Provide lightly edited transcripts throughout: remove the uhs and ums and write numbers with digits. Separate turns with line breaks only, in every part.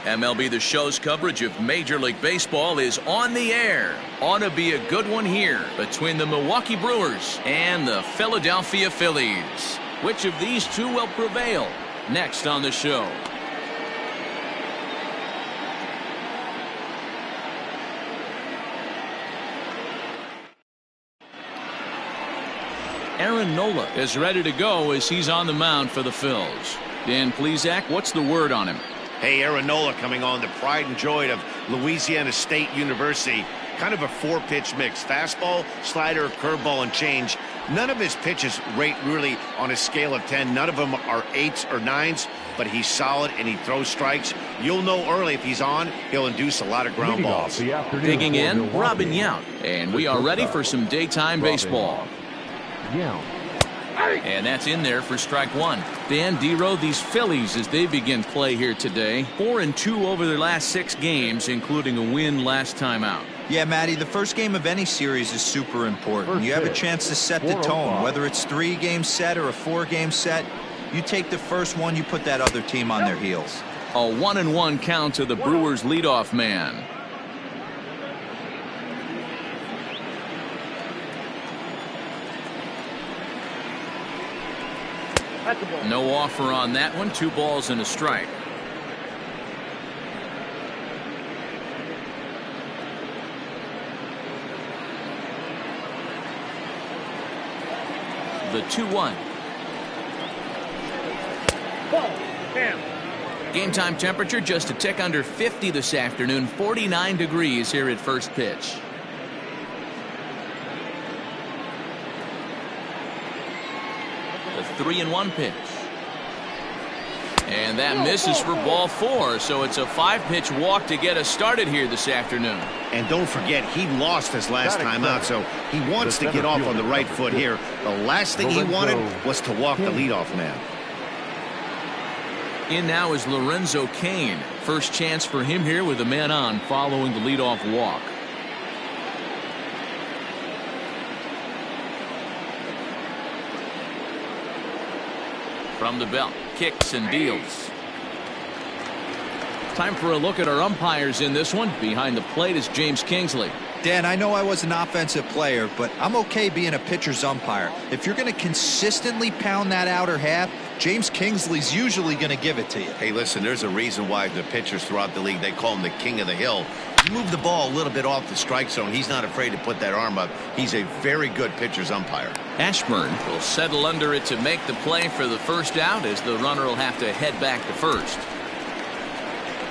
MLB The Show's coverage of Major League Baseball is on the air. Ought to be a good one here between the Milwaukee Brewers and the Philadelphia Phillies. Which of these two will prevail? Next on the show. Aaron Nola is ready to go as he's on the mound for the Phils. Dan Plesac, what's the word on him?
Hey, Aaron Nola coming on, the pride and joy of Louisiana State University. Kind of a four-pitch mix. Fastball, slider, curveball, and change. None of his pitches rate really on a scale of 10. None of them are 8s or 9s, but he's solid and he throws strikes. You'll know early if he's on, he'll induce a lot of ground balls.
Digging in, Robin Yount. And we are ready for some daytime baseball. And that's in there for strike one. Dan Dero, these Phillies, as they begin play here today, 4-2 over their last 6 games, including a win last time out.
Yeah, Matty, the first game of any series is super important. You have a chance to set the tone, whether it's 3-game set or a 4-game set. You take the first one, you put that other team on their heels.
A 1-1 count to the Brewers leadoff man. No offer on that one. 2 balls and a strike. The 2-1. Game time temperature just a tick under 50 this afternoon. 49 degrees here at first pitch. The 3-1 pitch. And that misses for ball 4. So it's a 5-pitch walk to get us started here this afternoon.
And don't forget, he lost his last time out, so he wants to get off on the right foot here. The last thing he wanted was to walk the leadoff man.
In now is Lorenzo Cain. First chance for him here with a man on following the leadoff walk. From the belt, kicks and deals. Time for a look at our umpires in this one. Behind the plate is James Kingsley.
Dan, I know I was an offensive player, but I'm okay being a pitcher's umpire. If you're going to consistently pound that outer half, James Kingsley's usually going to give it to you.
Hey, listen, there's a reason why the pitchers throughout the league, they call him the king of the hill. You move the ball a little bit off the strike zone, he's not afraid to put that arm up. He's a very good pitcher's umpire.
Ashburn will settle under it to make the play for the first out, as the runner will have to head back to first.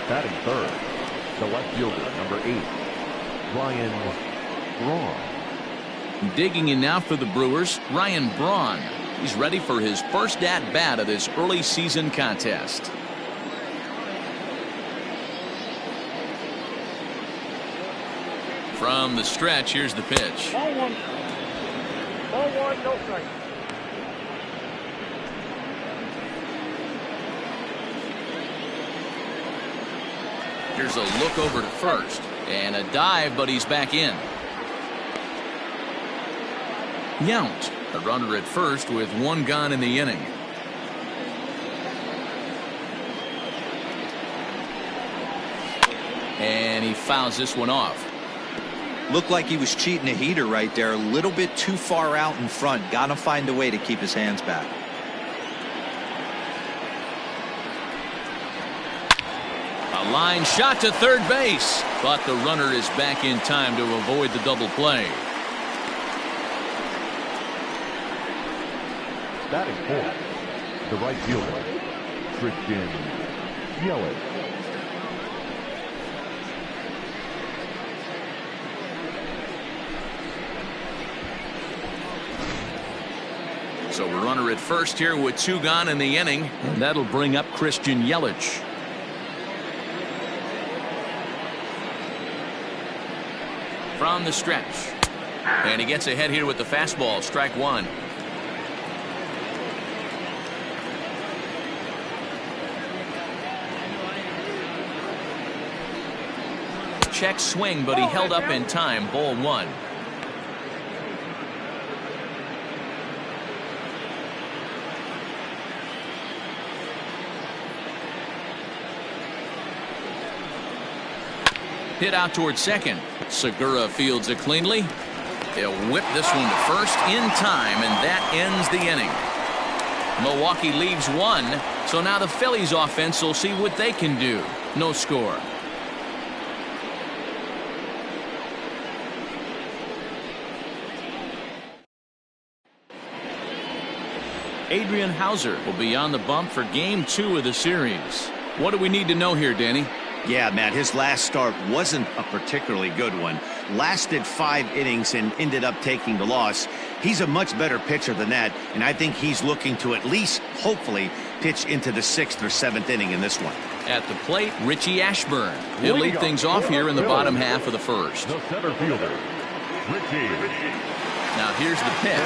Batting third, the left fielder, number 8, Ryan Braun.
Digging in now for the Brewers, Ryan Braun. He's ready for his first at-bat of this early season contest. From the stretch, here's the pitch.
Ball 1. Ball 1, no strike.
Here's a look over to first. And a dive, but he's back in. Yount, a runner at first with 1 gone in the inning. And he fouls this one off.
Looked like he was cheating a heater right there. A little bit too far out in front. Got to find a way to keep his hands back.
A line shot to third base, but the runner is back in time to avoid the double play.
Batting fourth, the right fielder, Christian Yelich.
So a runner at first here with 2 gone in the inning, and that'll bring up Christian Yelich. From the stretch, and he gets ahead here with the fastball. Strike 1. Check swing, but he held up in time. Ball 1. Hit out towards second. Segura fields it cleanly. They'll whip this one to first in time, and that ends the inning. Milwaukee leaves one, so now the Phillies offense will see what they can do. No score. Adrian Hauser will be on the bump for game 2 of the series. What do we need to know here, Danny?
Yeah, Matt, his last start wasn't a particularly good one. Lasted 5 innings and ended up taking the loss. He's a much better pitcher than that, and I think he's looking to at least, hopefully, pitch into the 6th or 7th inning in this one.
At the plate, Richie Ashburn. He'll lead things off here in the bottom half of the first.
The center fielder, Richie.
Now here's the pitch.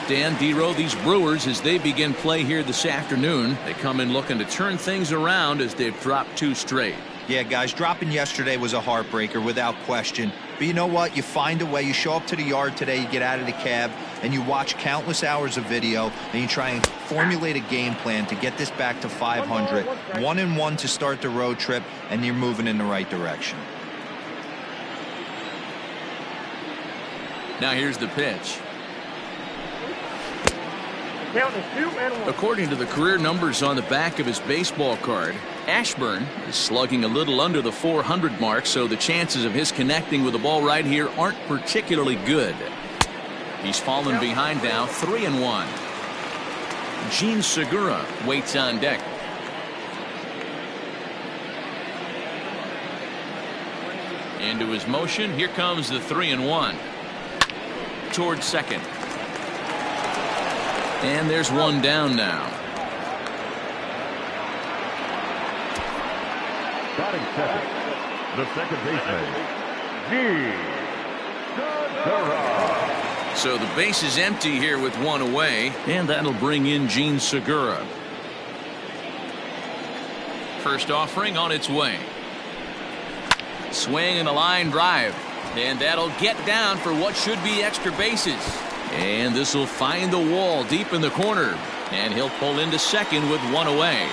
Dan Dero, these Brewers, as they begin play here this afternoon, they come in looking to turn things around as they've dropped 2 straight.
Yeah, guys, dropping yesterday was a heartbreaker without question. But you know what? You find a way. You show up to the yard today, you get out of the cab, and you watch countless hours of video, and you try and formulate a game plan to get this back to 500. 1-1 to start the road trip, and you're moving in the right direction.
Now here's the pitch.
Count is 2-1.
According to the career numbers on the back of his baseball card, Ashburn is slugging a little under the 400 mark, so the chances of his connecting with the ball right here aren't particularly good. He's fallen behind now, 3-1. Gene Segura waits on deck. Into his motion, here comes the 3-1. Towards second. And there's one down now.
Batting second, the second baseman, Gene Segura.
So the base is empty here with one away, and that'll bring in Gene Segura. First offering on its way. Swing and a line drive, and that'll get down for what should be extra bases. And this will find the wall deep in the corner, and he'll pull into second with one away.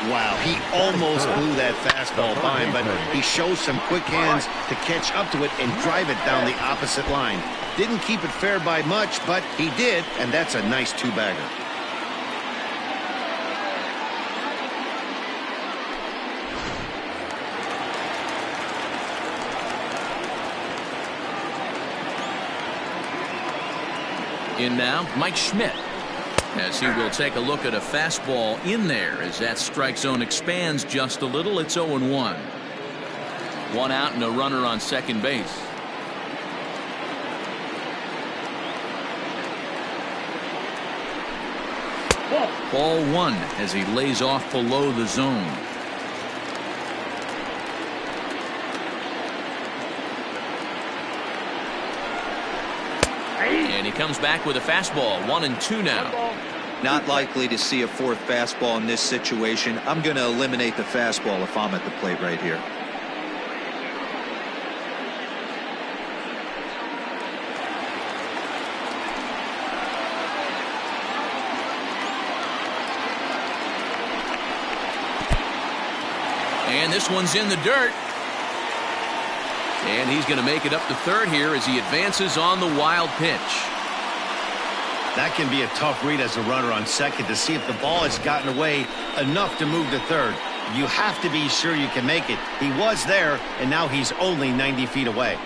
Wow, he almost blew that fastball by him, but he shows some quick hands to catch up to it and drive it down the opposite line. Didn't keep it fair by much, but he did, and that's a nice 2-bagger.
In now, Mike Schmidt, as he will take a look at a fastball in there as that strike zone expands just a little. It's 0-1. One out and a runner on second base. Ball 1 as he lays off below the zone. And he comes back with a fastball. 1-2 now.
Not likely to see a 4th fastball in this situation. I'm going to eliminate the fastball if I'm at the plate right here.
And this one's in the dirt. And he's going to make it up to third here as he advances on the wild pitch.
That can be a tough read as a runner on second to see if the ball has gotten away enough to move to third. You have to be sure you can make it. He was there, and now he's only 90 feet away.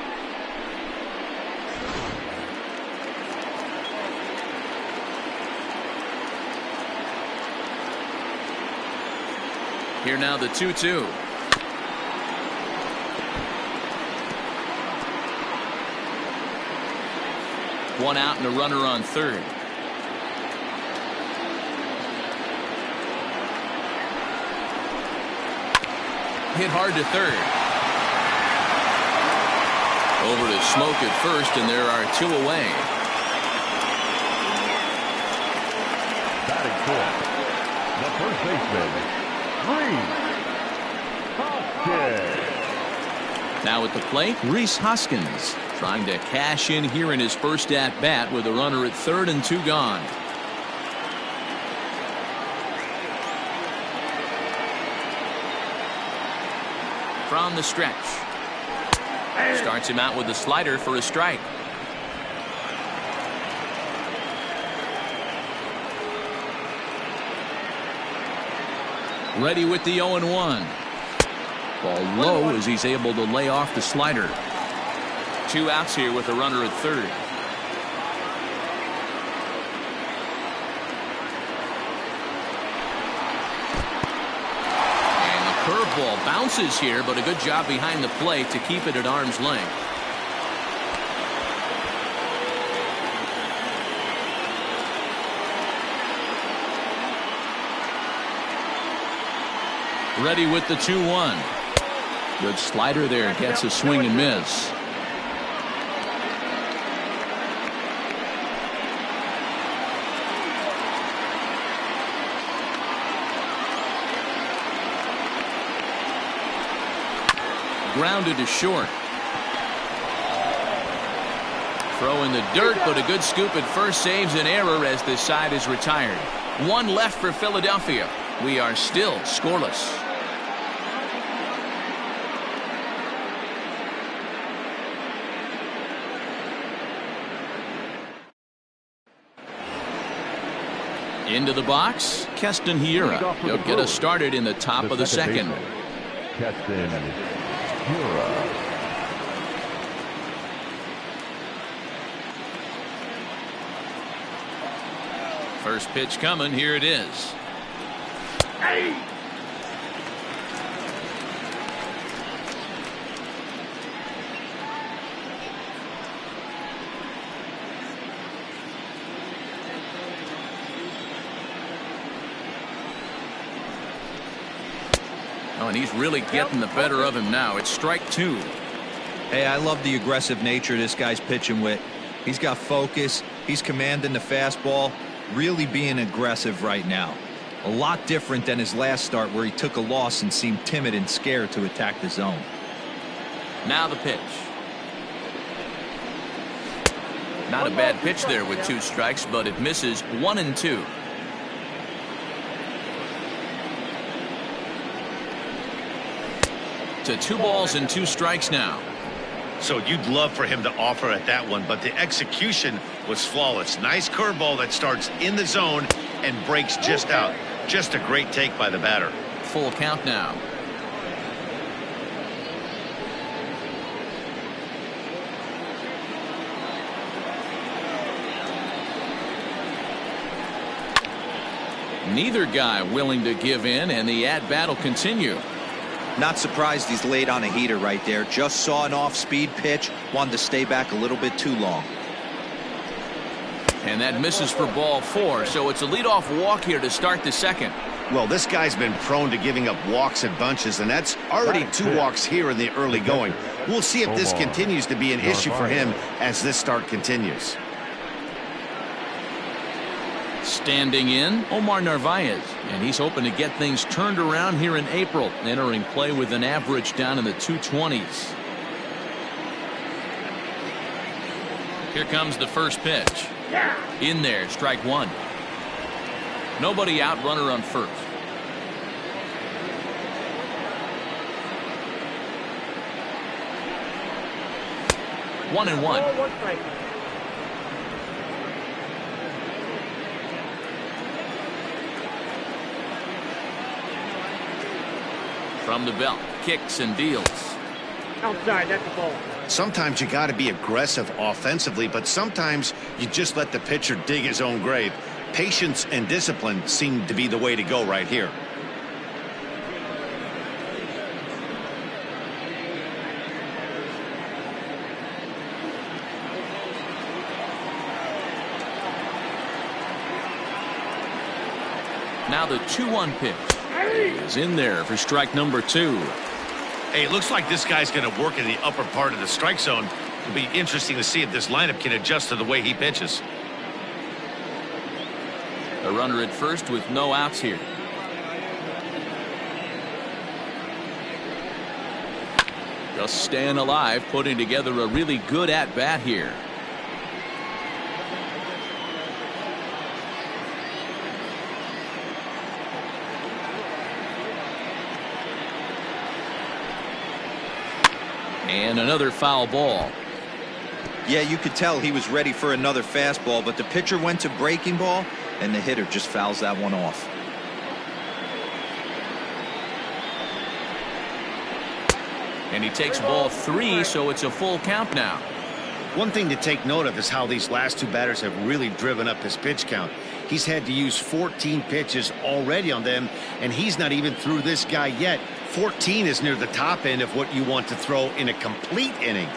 Here now the 2-2. One out and a runner on third. Hit hard to third. Over to Smoke at first, and there are 2 away.
Batting fourth, the first baseman, Reese Hoskins.
Now at the plate, Reese Hoskins trying to cash in here in his first at-bat with a runner at third and 2 gone. from the stretch. Starts him out with a slider for a strike. Ready with the 0-1. Ball low as he's able to lay off the slider. 2 outs here with a runner at third. And the curveball bounces here, but a good job behind the plate to keep it at arm's length. Ready with the 2-1. Good slider there. Gets a swing and miss. Grounded to short. Throw in the dirt, but a good scoop at first saves an error as this side is retired. 1 left for Philadelphia. We are still scoreless. Into the box, Keston Hiura. He'll get us started in the top of the second.
Keston Hiura.
First pitch coming. Here it is. Oh, and he's really getting the better of him now. It's strike 2.
Hey, I love the aggressive nature this guy's pitching with. He's got focus. He's commanding the fastball. Really being aggressive right now. A lot different than his last start where he took a loss and seemed timid and scared to attack the zone.
Now the pitch. Not a bad pitch there with 2 strikes, but it misses 1-2. To 2 balls and 2 strikes now.
So you'd love for him to offer at that one, but the execution was flawless. Nice curveball that starts in the zone and breaks just out. Just a great take by the batter.
Full count now. Neither guy willing to give in, and the at-bat will continue.
Not surprised he's laid on a heater right there. Just saw an off-speed pitch. Wanted to stay back a little bit too long.
And that misses for ball 4, so it's a leadoff walk here to start the second.
Well, this guy's been prone to giving up walks in bunches, and that's already 2 walks here in the early going. We'll see if this continues to be an issue for him as this start continues.
Standing in, Omar Narvaez, and he's hoping to get things turned around here in April, entering play with an average down in the 220s. Here comes the first pitch. In there, strike 1. Nobody out, runner on first. One and one. From the belt, kicks and deals.
Outside, that's the ball.
Sometimes you got to be aggressive offensively, but sometimes you just let the pitcher dig his own grave. Patience and discipline seem to be the way to go right here.
Now the 2-1 pitch is in there for strike number 2.
Hey, it looks like this guy's going to work in the upper part of the strike zone. It'll be interesting to see if this lineup can adjust to the way he pitches.
A runner at first with no outs here. Just staying alive, putting together a really good at-bat here. And another foul ball.
Yeah, you could tell he was ready for another fastball, but the pitcher went to breaking ball, and the hitter just fouls that one off.
And he takes ball 3, so it's a full count now.
One thing to take note of is how these last two batters have really driven up his pitch count. He's had to use 14 pitches already on them, and he's not even through this guy yet. 14 is near the top end of what you want to throw in a complete inning.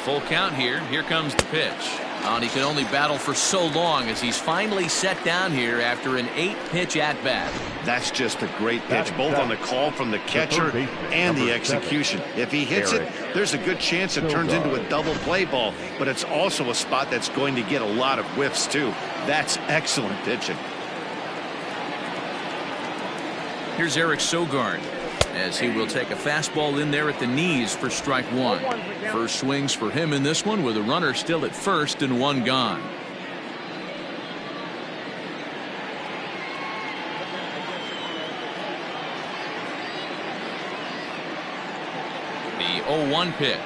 Full count here. Here comes the pitch. And he could only battle for so long as he's finally set down here after an 8-pitch at-bat.
That's just a great pitch, both on the call from the catcher and the execution. If he hits it, there's a good chance it turns into a double play ball, but it's also a spot that's going to get a lot of whiffs, too. That's excellent pitching.
Here's Eric Sogard, as he will take a fastball in there at the knees for strike 1. First swings for him in this one with a runner still at first and 1 gone. The 0-1 pitch.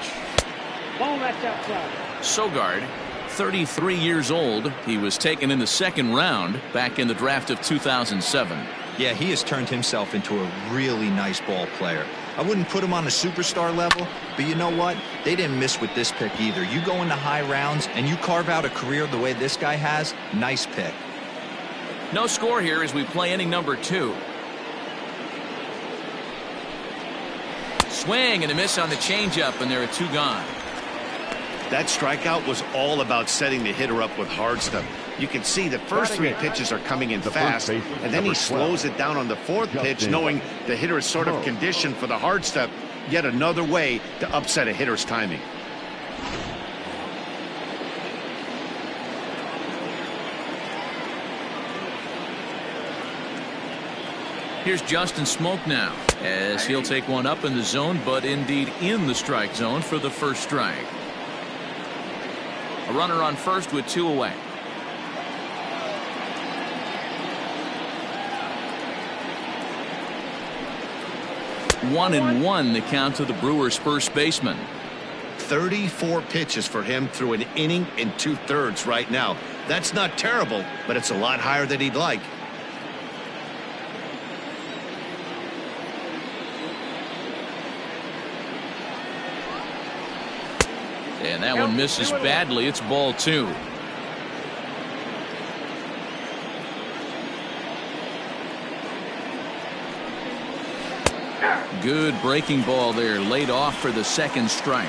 Ball, that's outside.
Sogard, 33 years old. He was taken in the 2nd round back in the draft of 2007.
Yeah, he has turned himself into a really nice ball player. I wouldn't put him on a superstar level, but you know what? They didn't miss with this pick either. You go into high rounds and you carve out a career the way this guy has, nice pick.
No score here as we play inning number 2. Swing and a miss on the changeup, and there are 2 gone.
That strikeout was all about setting the hitter up with hard stuff. You can see the first 3 pitches are coming in fast, and then he slows it down on the 4th pitch, knowing the hitter is sort of conditioned for the hard stuff. Yet another way to upset a hitter's timing.
Here's Justin Smoke now, as he'll take one up in the zone, but indeed in the strike zone for the first strike. A runner on first with 2 away. One and 1 the count to the Brewers' first baseman.
34 pitches for him through an inning and 2/3 right now. That's not terrible, but it's a lot higher than he'd like.
And that one misses badly. It's ball 2. Good breaking ball there, laid off for the 2nd strike.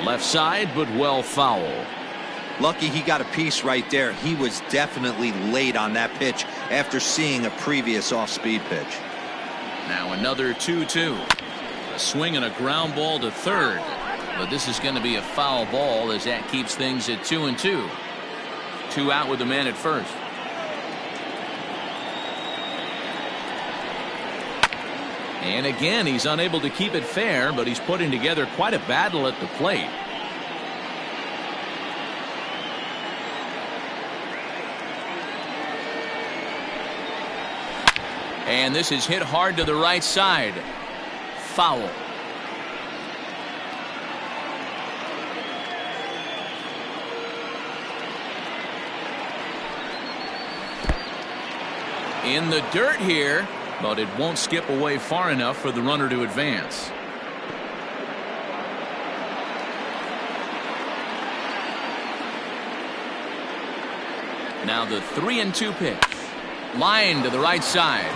Left side, but well foul.
Lucky he got a piece right there. He was definitely late on that pitch after seeing a previous off-speed pitch.
Now another 2-2. A swing and a ground ball to 3rd. But this is going to be a foul ball as that keeps things at 2-2. 2 out with the man at first. And again, he's unable to keep it fair, but he's putting together quite a battle at the plate. And this is hit hard to the right side. Foul. In the dirt here, but it won't skip away far enough for the runner to advance. Now the 3-2 pitch. Line to the right side.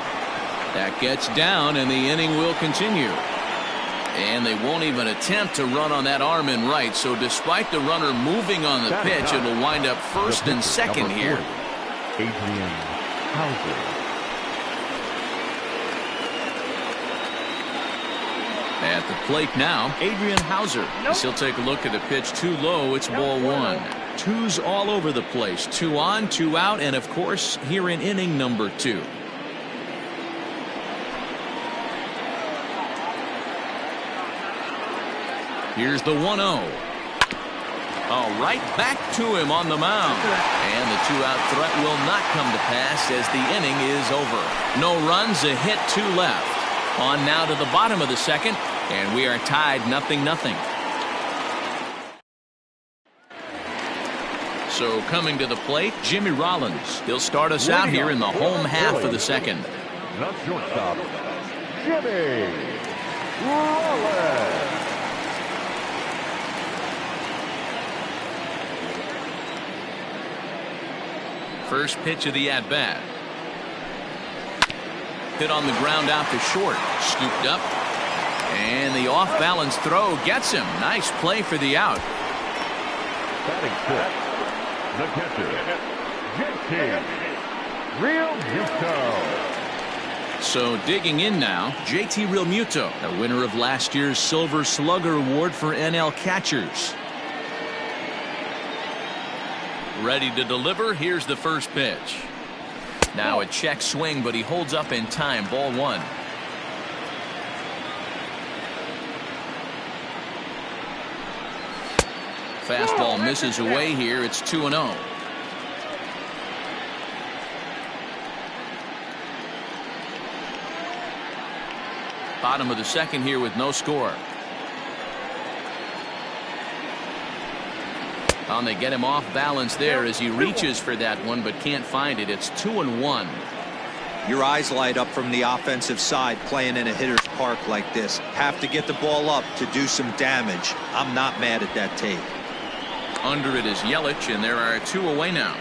That gets down, and the inning will continue. And they won't even attempt to run on that arm in right, so despite the runner moving on the pitch, it'll wind up first and second here.
Adrian Hauser.
At the plate now, Adrian Hauser. As he'll take a look at the pitch too low. It's ball 1. 2's all over the place. 2 on, 2 out, and of course here in inning number 2. Here's the 1-0. Oh, right back to him on the mound. And the two-out threat will not come to pass as the inning is over. No runs, a hit, 2 left. On now to the bottom of the second, and we are tied 0-0. So coming to the plate, Jimmy Rollins. He'll start us out here in the home half of the second.
Not shortstop, Jimmy Rollins.
First pitch of the at-bat. Hit on the ground out to short. Scooped up. And the off-balance throw gets him. Nice play for the out.
Batting fifth, the catcher, JT Realmuto.
So digging in now, JT Realmuto, the winner of last year's Silver Slugger Award for NL catchers. Ready to deliver. Here's the first pitch. Now a check swing, but he holds up in time. Ball 1. Fastball misses away here. It's 2-0. Bottom of the second here with no score. And they get him off balance there as he reaches for that one but can't find it. It's 2-1.
Your eyes light up from the offensive side playing in a hitter's park like this. Have to get the ball up to do some damage. I'm not mad at that tape.
Under it is Yelich, and there are 2 away now.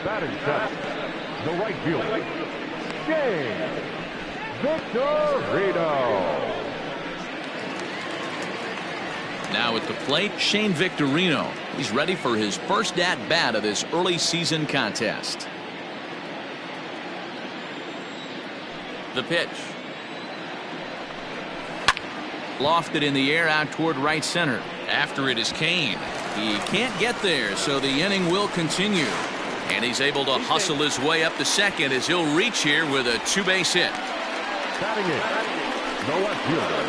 Batting seventh, the right fielder, James Victorino.
Now at the plate, Shane Victorino. He's ready for his first at-bat of this early season contest. The pitch. Lofted in the air out toward right center. After it is Kane. He can't get there, so the inning will continue. And he's able to hustle his way up to second as he'll reach here with a 2-base hit.
Batting in, the left fielder,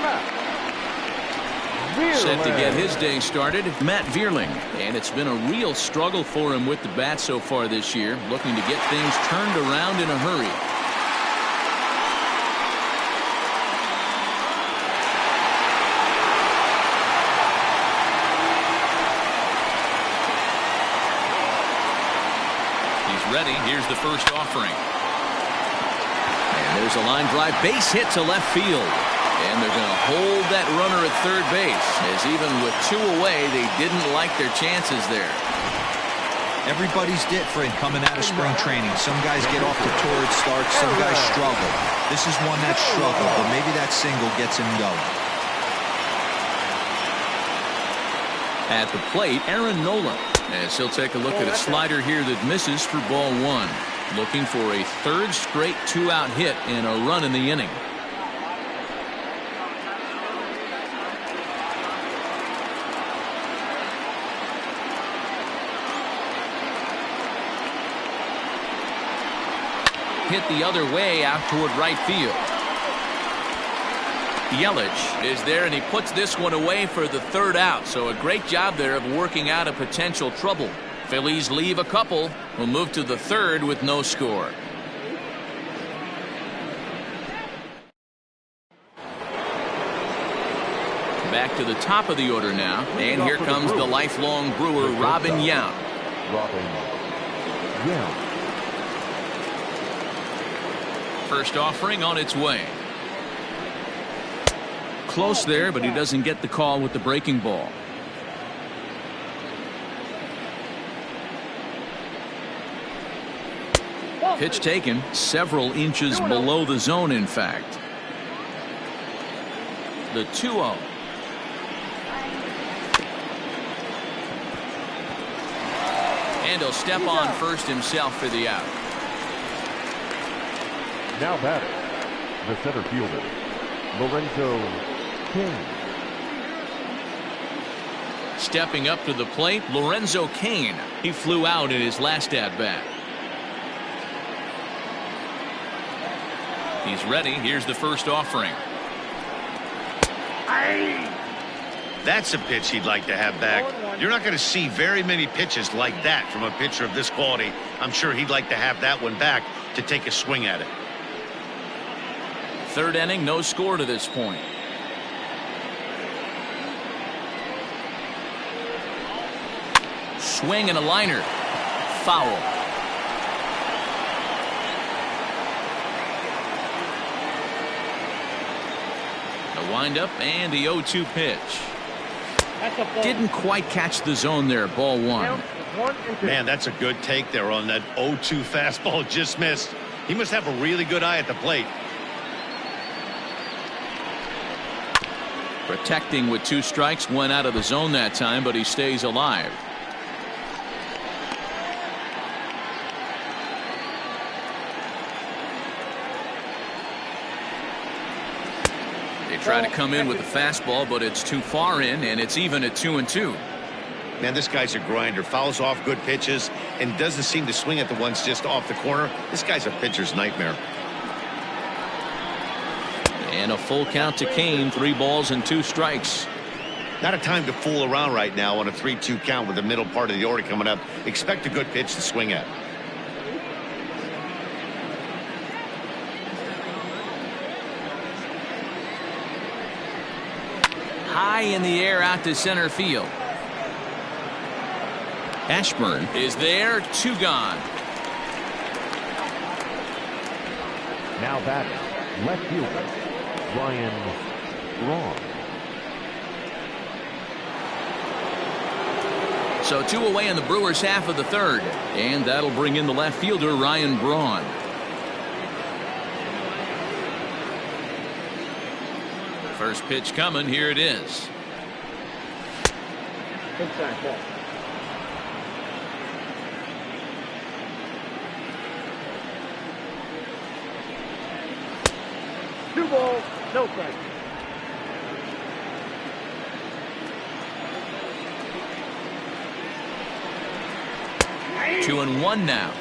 Matt
Set to get his day started, Matt Vierling. And it's been a real struggle for him with the bat so far this year, looking to get things turned around in a hurry. He's ready. Here's the first offering. And there's a line drive base hit to left field. And they're going to hold that runner at third base, as even with 2 away, they didn't like their chances there.
Everybody's different coming out of spring training. Some guys get off to torrid starts, some guys struggle. This is one that struggled, but maybe that single gets him going.
At the plate, Aaron Nola, as he'll take a look at a slider here that misses for ball 1. Looking for a 3rd straight 2-out hit and a run in the inning. Hit the other way out toward right field. Yelich is there, and he puts this one away for the 3rd out. So a great job there of working out a potential trouble. Phillies leave a couple. We'll move to the 3rd with no score. Back to the top of the order now, and here comes the lifelong Brewer, Robin Yount. First offering on its way. Close there, but he doesn't get the call with the breaking ball. Pitch taken several inches below the zone, in fact. The 2-0. And he'll step on first himself for the out.
Now batting, the center fielder, Lorenzo Kane.
Stepping up to the plate, Lorenzo Kane. He flew out in his last at-bat. He's ready. Here's the first offering.
That's a pitch he'd like to have back. You're not going to see very many pitches like that from a pitcher of this quality. I'm sure he'd like to have that one back to take a swing at it.
Third inning, no score to this point. Swing and a liner. Foul. The windup and the 0-2 pitch. Didn't quite catch the zone there. Ball one.
Man, that's a good take there on that 0-2 fastball. Just missed. He must have a really good eye at the plate.
Protecting with 2 strikes, went out of the zone that time, but he stays alive. They try to come in with the fastball, but it's too far in, and it's even at 2-2.
Man, this guy's a grinder. Fouls off good pitches and doesn't seem to swing at the ones just off the corner. This guy's a pitcher's nightmare.
And a full count to Kane. 3 balls and 2 strikes.
Not a time to fool around right now on a 3-2 count with the middle part of the order coming up. Expect a good pitch to swing at.
High in the air out to center field. Ashburn is there. 2 gone.
Now batting, left fielder, Ryan Braun.
So 2 away in the Brewers half of the third. And that'll bring in the left fielder, Ryan Braun. First pitch coming. Here it is.
Inside ball. Two balls, no strikes.
Two and one now.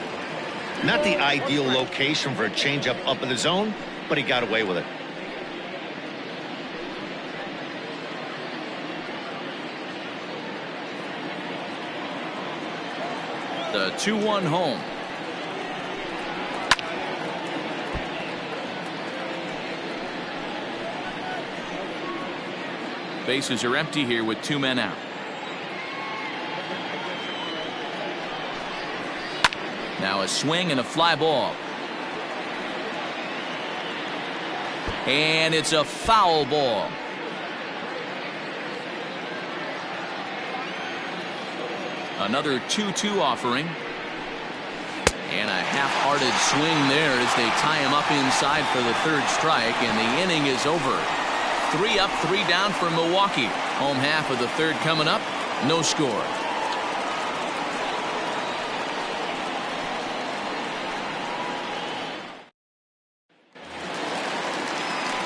Not the ideal location for a changeup up in the zone, but he got away with it.
The 2-1 home. Bases are empty here with 2 men out. Now a swing and a fly ball. And it's a foul ball. Another 2-2 offering. And a half-hearted swing there as they tie him up inside for the 3rd strike, and the inning is over. 3 up, 3 down for Milwaukee. Home half of the 3rd coming up. No score.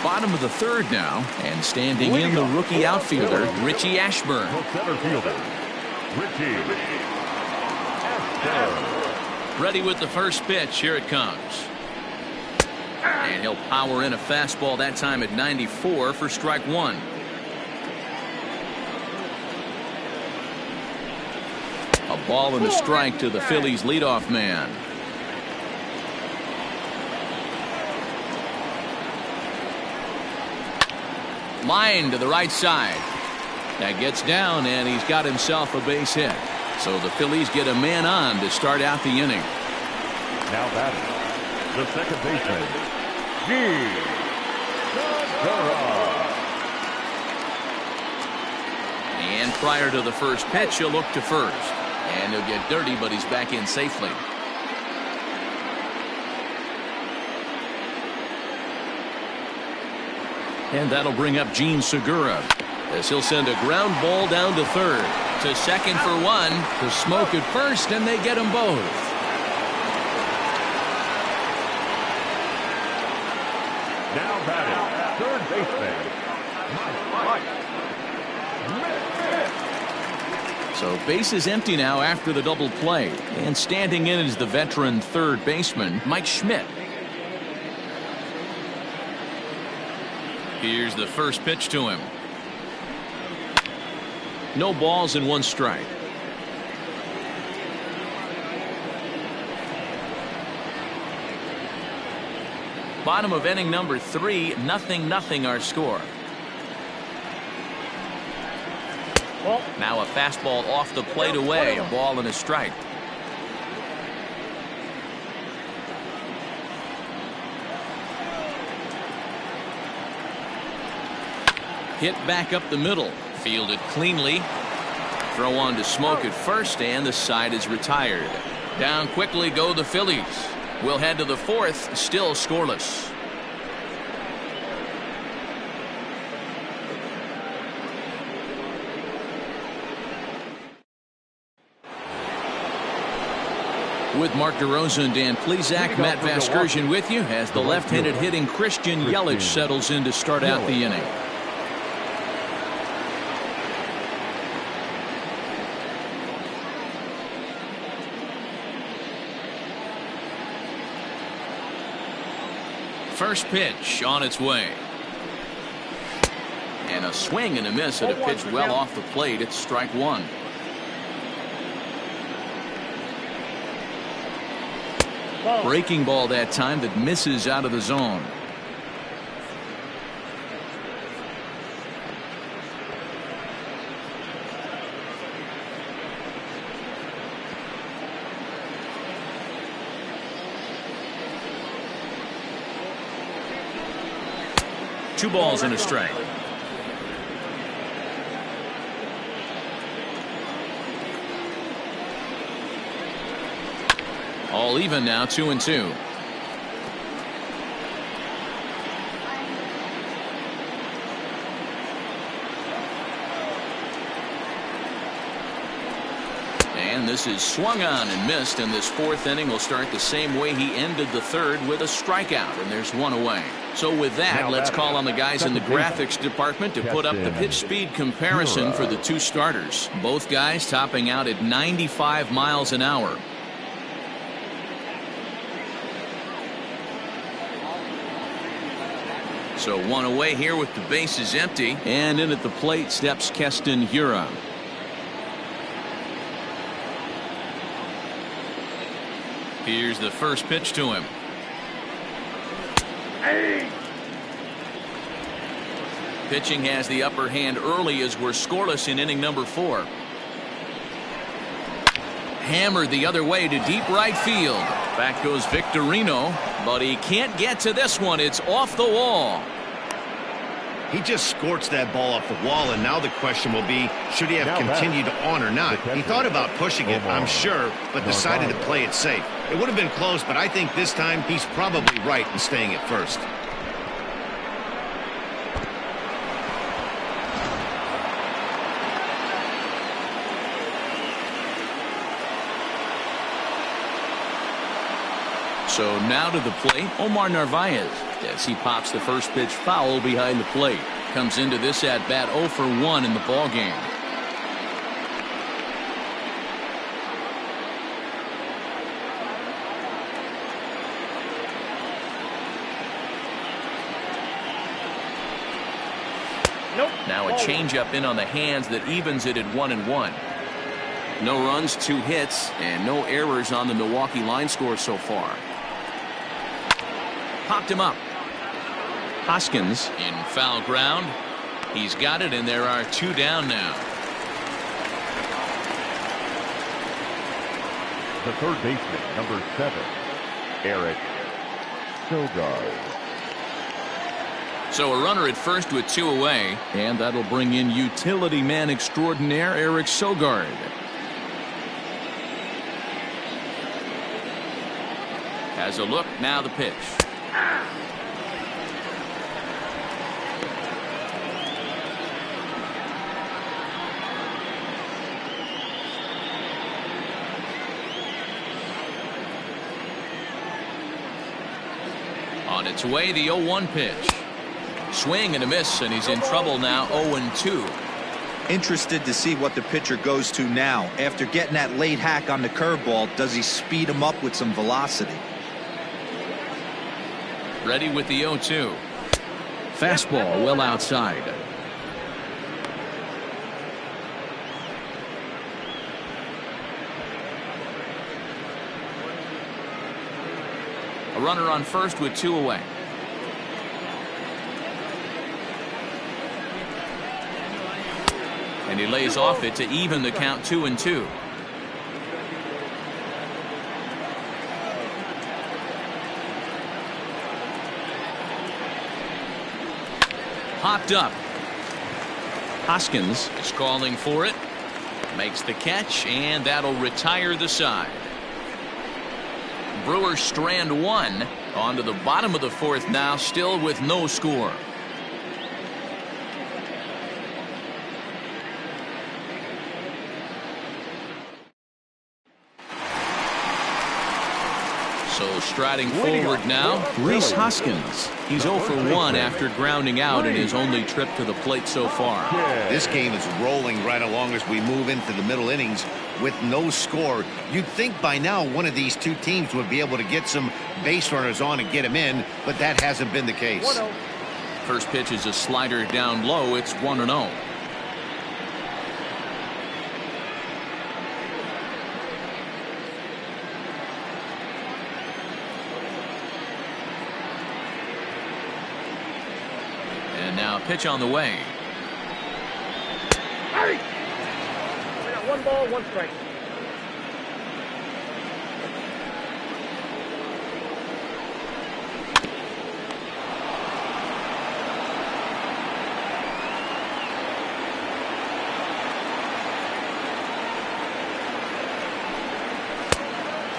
Bottom of the 3rd now, and standing in the rookie outfielder, Richie Ashburn.
Center fielder, Richie Ashburn.
Ready with the first pitch. Here it comes. And he'll power in a fastball that time at 94 for strike 1. A ball and a strike to the Phillies leadoff man. Line to the right side. That gets down, and he's got himself a base hit. So the Phillies get a man on to start out the inning.
Now batting, the second baseman,
And prior to the first pitch, he'll look to first. And he'll get dirty, but he's back in safely. And that'll bring up Gene Segura as he'll send a ground ball down to 3rd. To second for 1. To Smoke at first, and they get them both.
Now batting, third baseman, Mike.
So base is empty now after the double play. And standing in is the veteran 3rd baseman, Mike Schmidt. Here's the first pitch to him. No balls and 1 strike. Bottom of inning number 3, 0-0 our score. Now a fastball off the plate away, a ball and a strike. Hit back up the middle, fielded cleanly. Throw on to Smoke at first, and the side is retired. Down quickly go the Phillies. We'll head to the 4th, still scoreless. With Mark DeRosa and Dan Plesac, Matt Vasgersian with you as the left-handed hitting Christian Yelich settles in to start out the inning. First pitch on its way. And a swing and a miss at a pitch well off the plate. It's strike 1. Breaking ball that time that misses out of the zone. Two balls and a strike. All even now, 2-2. And this is swung on and missed, and this 4th inning will start the same way he ended the 3rd, with a strikeout, and there's 1 away. So with that, let's call on the guys in the graphics department to put up the pitch speed comparison for the 2 starters. Both guys topping out at 95 miles an hour. So 1 away here with the bases empty, and in at the plate steps Keston Hiura. Here's the first pitch to him. Pitching has the upper hand early as we're scoreless in inning number 4. Hammered the other way to deep right field. Back goes Victorino, but he can't get to this one. It's off the wall.
He just scorched that ball off the wall, and now the question will be, should he have continued on or not? He thought about pushing it, I'm sure, but decided to play it safe. It would have been close, but I think this time he's probably right in staying at first.
So now to the plate, Omar Narvaez, as he pops the first pitch foul behind the plate. Comes into this at bat 0 for 1 in the ball game. Now a changeup in on the hands that evens it at 1-1. No runs, 2 hits, and no errors on the Milwaukee line score so far. Popped him up. Hoskins in foul ground. He's got it, and there are 2 down now.
The third baseman, number 7, Eric Sogard.
So a runner at first with 2 away, and that'll bring in utility man extraordinaire Eric Sogard. Has a look, now the pitch. On its way, the 0-1 pitch. Swing and a miss, and he's in trouble now, 0-2.
Interested to see what the pitcher goes to now. After getting that late hack on the curveball, does he speed him up with some velocity?
Ready with the 0-2. Fastball well outside. A runner on first with 2 away. And he lays off it to even the count 2-2. Popped up. Hoskins is calling for it. Makes the catch, and that'll retire the side. Brewers strand 1. On to the bottom of the 4th now, still with no score. So striding forward now, Rhys Hoskins. He's 0 for 1 after grounding out in his only trip to the plate so far.
This game is rolling right along as we move into the middle innings with no score. You'd think by now one of these two teams would be able to get some base runners on and get them in, but that hasn't been the case.
1-0.
First pitch is a slider down low. It's 1-0. And now pitch on the way.
Hey! We got 1 ball, 1 strike.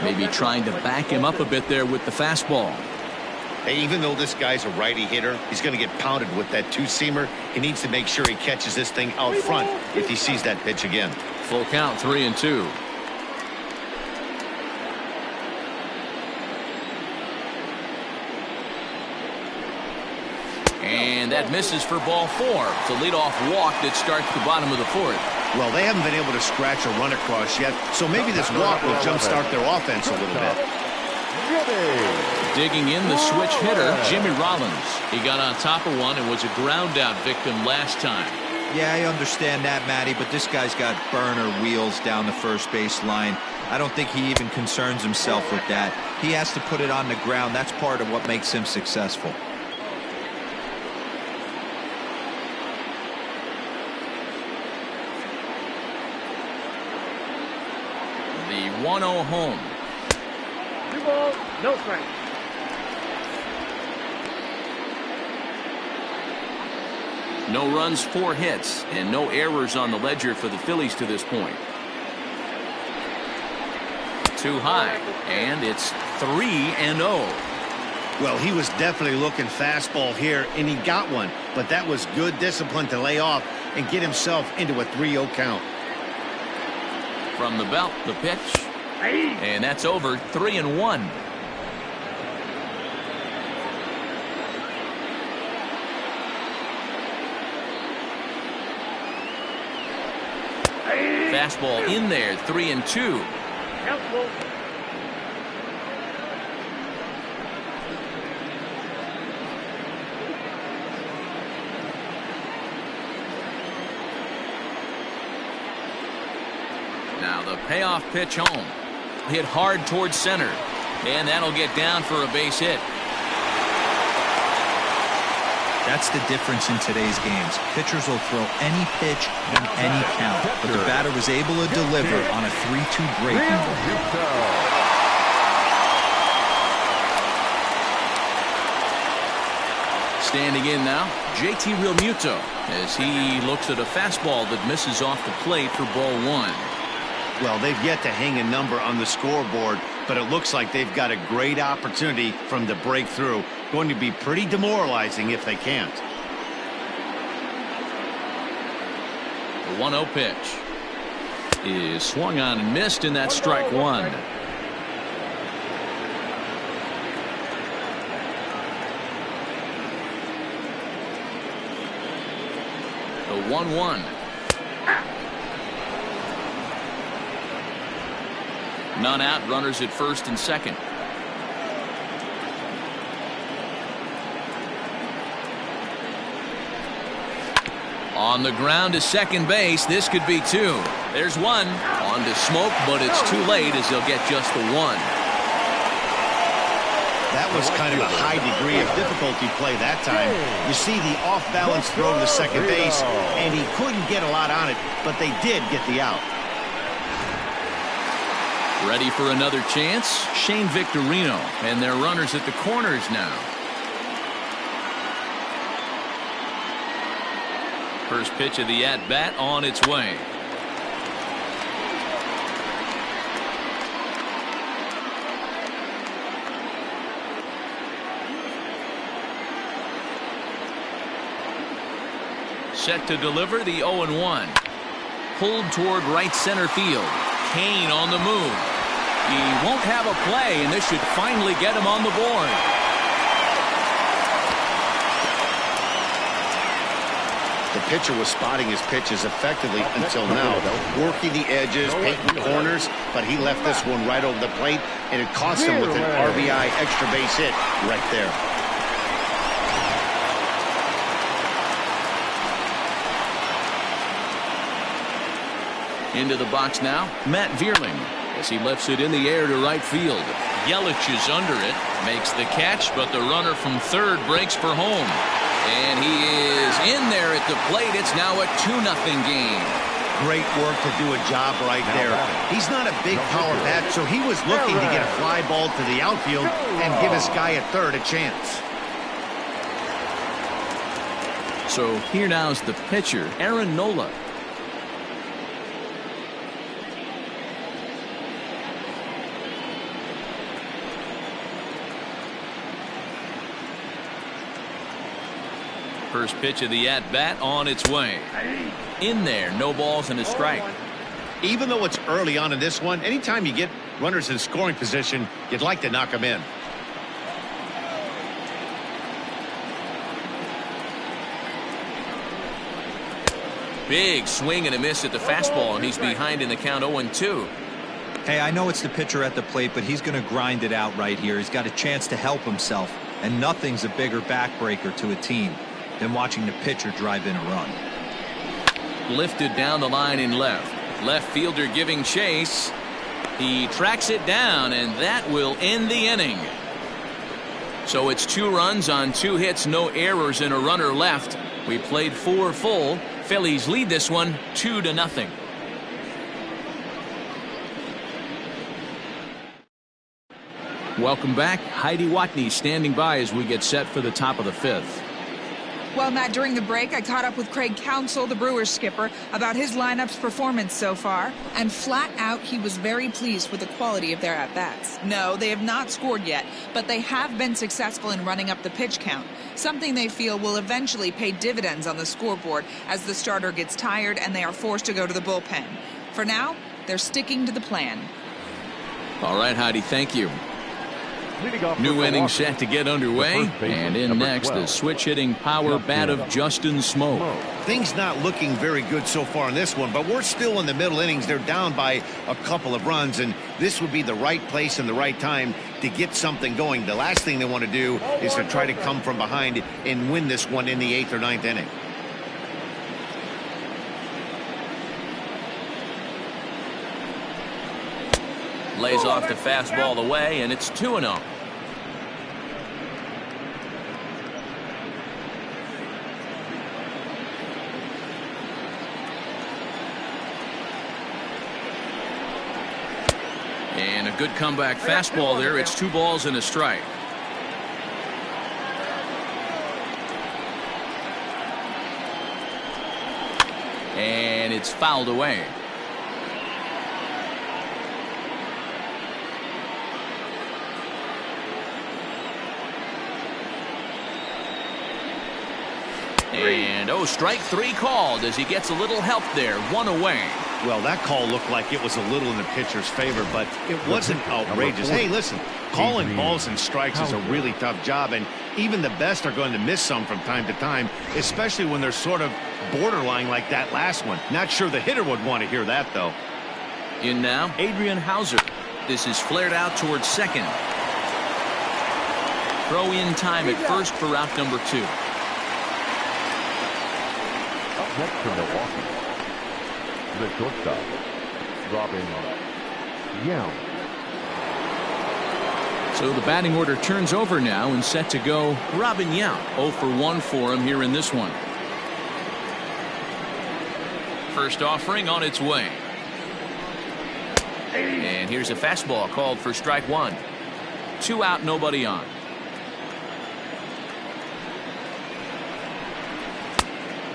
Maybe trying to back him up a bit there with the fastball.
Hey, even though this guy's a righty hitter, he's going to get pounded with that 2-seamer. He needs to make sure he catches this thing out front if he sees that pitch again.
Full count, 3-2. And that misses for ball 4. It's a leadoff walk that starts the bottom of the 4th.
Well, they haven't been able to scratch a run across yet, so maybe this walk will jumpstart their offense a little bit.
Digging in the switch hitter, Jimmy Rollins. He got on top of one and was a ground out victim last time.
Yeah, I understand that, Matty, but this guy's got burner wheels down the first base line. I don't think he even concerns himself with that. He has to put it on the ground. That's part of what makes him successful.
The 1-0 home.
2 balls, no strike.
No runs, 4 hits, and no errors on the ledger for the Phillies to this point. Too high, and it's 3-0.
Well, he was definitely looking fastball here, and he got one, but that was good discipline to lay off and get himself into a 3-0 count.
From the belt, the pitch, and that's over. 3-1. Fastball in there, 3-2.
Helpful.
Now the payoff pitch home. Hit hard towards center. And that'll get down for a base hit.
That's the difference in today's games. Pitchers will throw any pitch in any count, but the batter was able to deliver on a 3-2 breaking ball.
Standing in now, JT Realmuto as he looks at a fastball that misses off the plate for ball 1.
Well, they've yet to hang a number on the scoreboard, but it looks like they've got a great opportunity from the breakthrough. Going to be pretty demoralizing if they can't.
The 1-0 pitch is swung on and missed, and that's strike 1. The 1-1. None out, runners at first and second. On the ground to second base. This could be 2. There's 1. On to Smoke, but it's too late as they'll get just the 1.
That was kind of a high degree of difficulty play that time. You see the off-balance throw to the second base, and he couldn't get a lot on it, but they did get the out.
Ready for another chance? Shane Victorino, and their runners at the corners now. First pitch of the at-bat on its way. Set to deliver the 0-1. Pulled toward right center field. Kane on the move. He won't have a play, and this should finally get him on the board.
The pitcher was spotting his pitches effectively until now, working the edges, painting corners, but he left this one right over the plate, and it cost him with an RBI extra base hit right there.
Into the box now, Matt Vierling, as he lifts it in the air to right field. Yelich is under it, makes the catch, but the runner from third breaks for home. And he is in there at the plate. It's now a 2-0 game.
Great work to do a job right there. He's not a big power bat, so he was looking to get a fly ball to the outfield and give his guy at third a chance.
So here now is the pitcher, Aaron Nola. First pitch of the at-bat on its way. In there, no balls and a strike.
Even though it's early on in this one, anytime you get runners in scoring position, you'd like to knock them in.
Big swing and a miss at the fastball, and he's behind in the count 0-2.
Hey, I know it's the pitcher at the plate, but he's going to grind it out right here. He's got a chance to help himself, and nothing's a bigger backbreaker to a team than watching the pitcher drive in a run.
Lifted down the line in left. Left fielder giving chase. He tracks it down, and that will end the inning. So it's 2 runs on 2 hits, no errors, and a runner left. We played 4 full. Phillies lead this one 2-0. Welcome back. Heidi Watney standing by as we get set for the top of the 5th.
Well, Matt, during the break, I caught up with Craig Counsell, the Brewers skipper, about his lineup's performance so far. And flat out, he was very pleased with the quality of their at-bats. No, they have not scored yet, but they have been successful in running up the pitch count, something they feel will eventually pay dividends on the scoreboard as the starter gets tired and they are forced to go to the bullpen. For now, they're sticking to the plan.
All right, Heidi, thank you. New inning set to get underway, and in next, the switch-hitting power bat of Justin Smoke.
Things not looking very good so far in this one, but we're still in the middle innings. They're down by a couple of runs, and this would be the right place and the right time to get something going. The last thing they want to do is to try to come from behind and win this one in the 8th or 9th inning.
Lays off the fastball away, and it's 2-0. And a good comeback fastball there. It's 2 balls and a strike. And it's fouled away. And strike 3 called as he gets a little help there. 1 away.
Well, that call looked like it was a little in the pitcher's favor, but it wasn't outrageous. Hey, listen, calling balls and strikes is a really tough job, and even the best are going to miss some from time to time, especially when they're sort of borderline like that last one. Not sure the hitter would want to hear that, though.
In now, Adrian Hauser. This is flared out towards second. Throw in time at first for route number 2.
Up next for Milwaukee, the shortstop, Robin Yount.
So the batting order turns over now and set to go Robin Yount. 0 for 1 for him here in this one. First offering on its way. And here's a fastball called for strike one. 2 out, nobody on.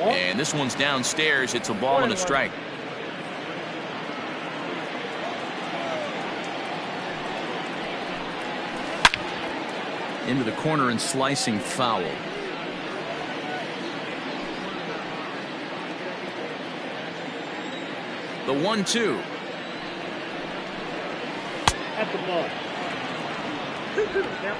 And this one's downstairs. It's a ball and a strike. Into the corner and slicing foul. The 1-2.
At the ball. 2-2. Yep.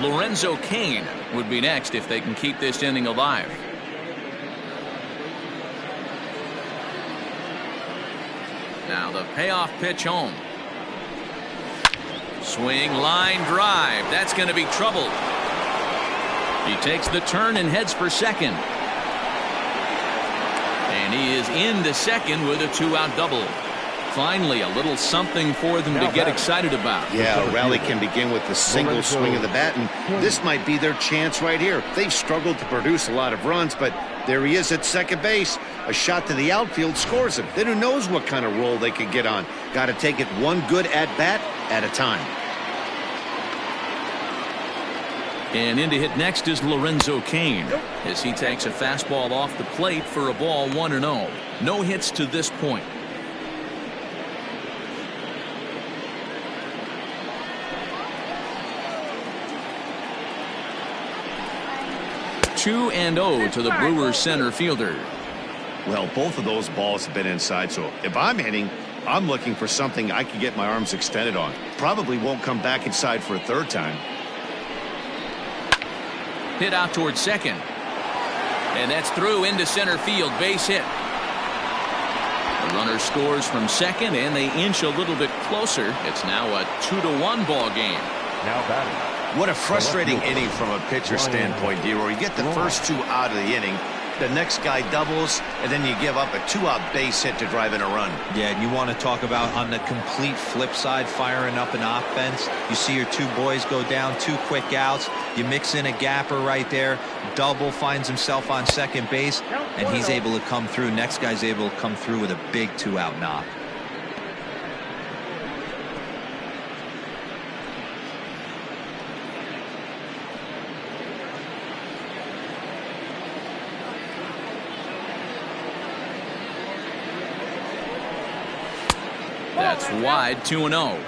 Lorenzo Cain would be next if they can keep this inning alive. Now the payoff pitch home. Swing, line drive. That's going to be trouble. He takes the turn and heads for second. And he is into second with a 2-out double. Finally, a little something for them to get excited about.
Yeah, a rally can begin with the single swing of the bat, and this might be their chance right here. They've struggled to produce a lot of runs, but there he is at second base. A shot to the outfield scores him. Then who knows what kind of roll they could get on. Got to take it one good at-bat at a time.
And in to hit next is Lorenzo Cain as he takes a fastball off the plate for a ball 1-0. No hits to this point. 2-0 to the Brewers center fielder.
Well, both of those balls have been inside, so if I'm hitting, I'm looking for something I can get my arms extended on. Probably won't come back inside for a third time.
Hit out towards second. And that's through into center field. Base hit. The runner scores from second, and they inch a little bit closer. It's now a 2-1 ball game.
Now batting.
What a frustrating inning from a pitcher standpoint, D-Roy. You get the first 2 out of the inning. The next guy doubles, and then you give up a 2-out base hit to drive in a run.
Yeah, and you want to talk about on the complete flip side, firing up an offense. You see your 2 boys go down, 2 quick outs. You mix in a gapper right there. Double finds himself on second base, and he's able to come through. Next guy's able to come through with a big 2-out knock.
That's wide. 2-0.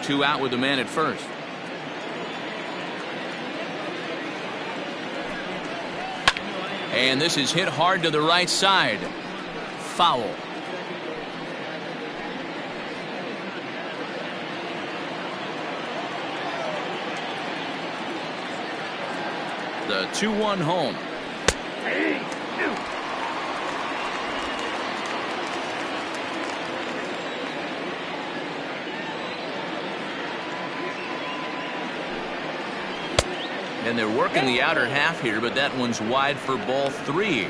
2 out with the man at first. And this is hit hard to the right side. Foul. The 2-1 home. And they're working the outer half here, but that one's wide for ball 3.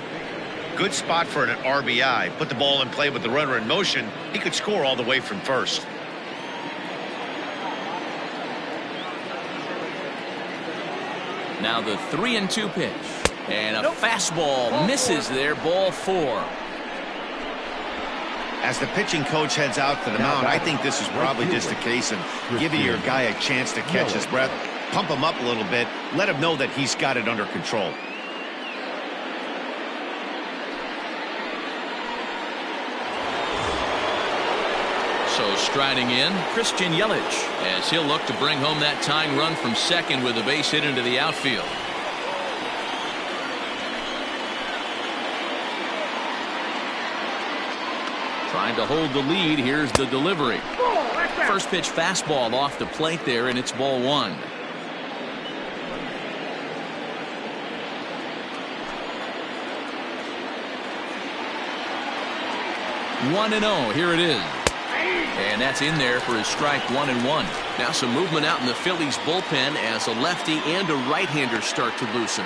Good spot for an RBI. Put the ball in play with the runner in motion. He could score all the way from first.
Now the 3-2 pitch. And a fastball misses there. Ball 4.
As the pitching coach heads out to the mound, I think this is probably just a case of giving your guy a chance to catch his breath. Pump him up a little bit. Let him know that he's got it under control.
So striding in, Christian Yelich, as he'll look to bring home that tying run from second with a base hit into the outfield. Trying to hold the lead. Here's the delivery. First pitch fastball off the plate there, and it's ball 1. 1-0. Here it is. And that's in there for his strike 1-1. Now some movement out in the Phillies bullpen as a lefty and a right-hander start to loosen.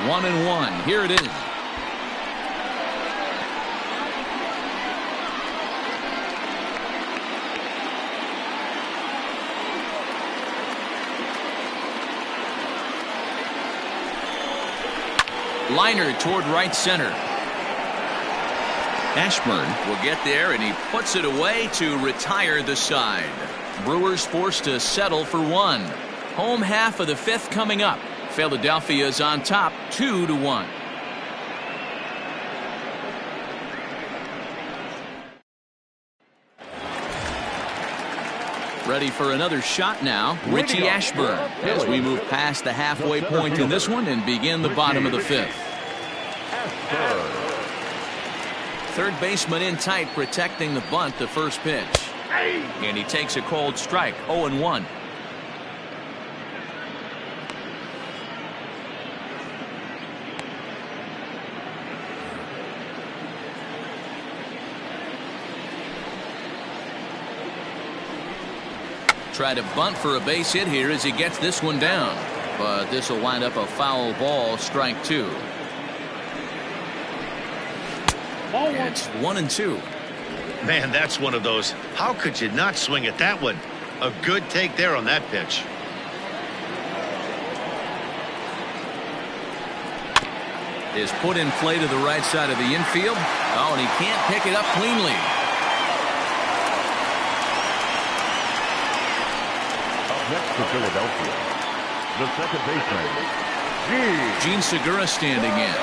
1-1. Here it is. Liner toward right center. Ashburn will get there, and he puts it away to retire the side. Brewers forced to settle for one. Home half of the fifth coming up. Philadelphia is on top 2-1. Ready for another shot now, Richie Ashburn, as we move past the halfway point in this one and begin the bottom of the fifth. Third baseman in tight, protecting the bunt, the first pitch. And he takes a cold strike, 0-1. Try to bunt for a base hit here as he gets this one down. But this will wind up a foul ball, strike two. It's 1-2.
Man, that's one of those. How could you not swing at that one? A good take there on that pitch.
Is put in play to the right side of the infield. Oh, and he can't pick it up cleanly.
Next to Philadelphia, the second baseman,
Gene Segura standing in.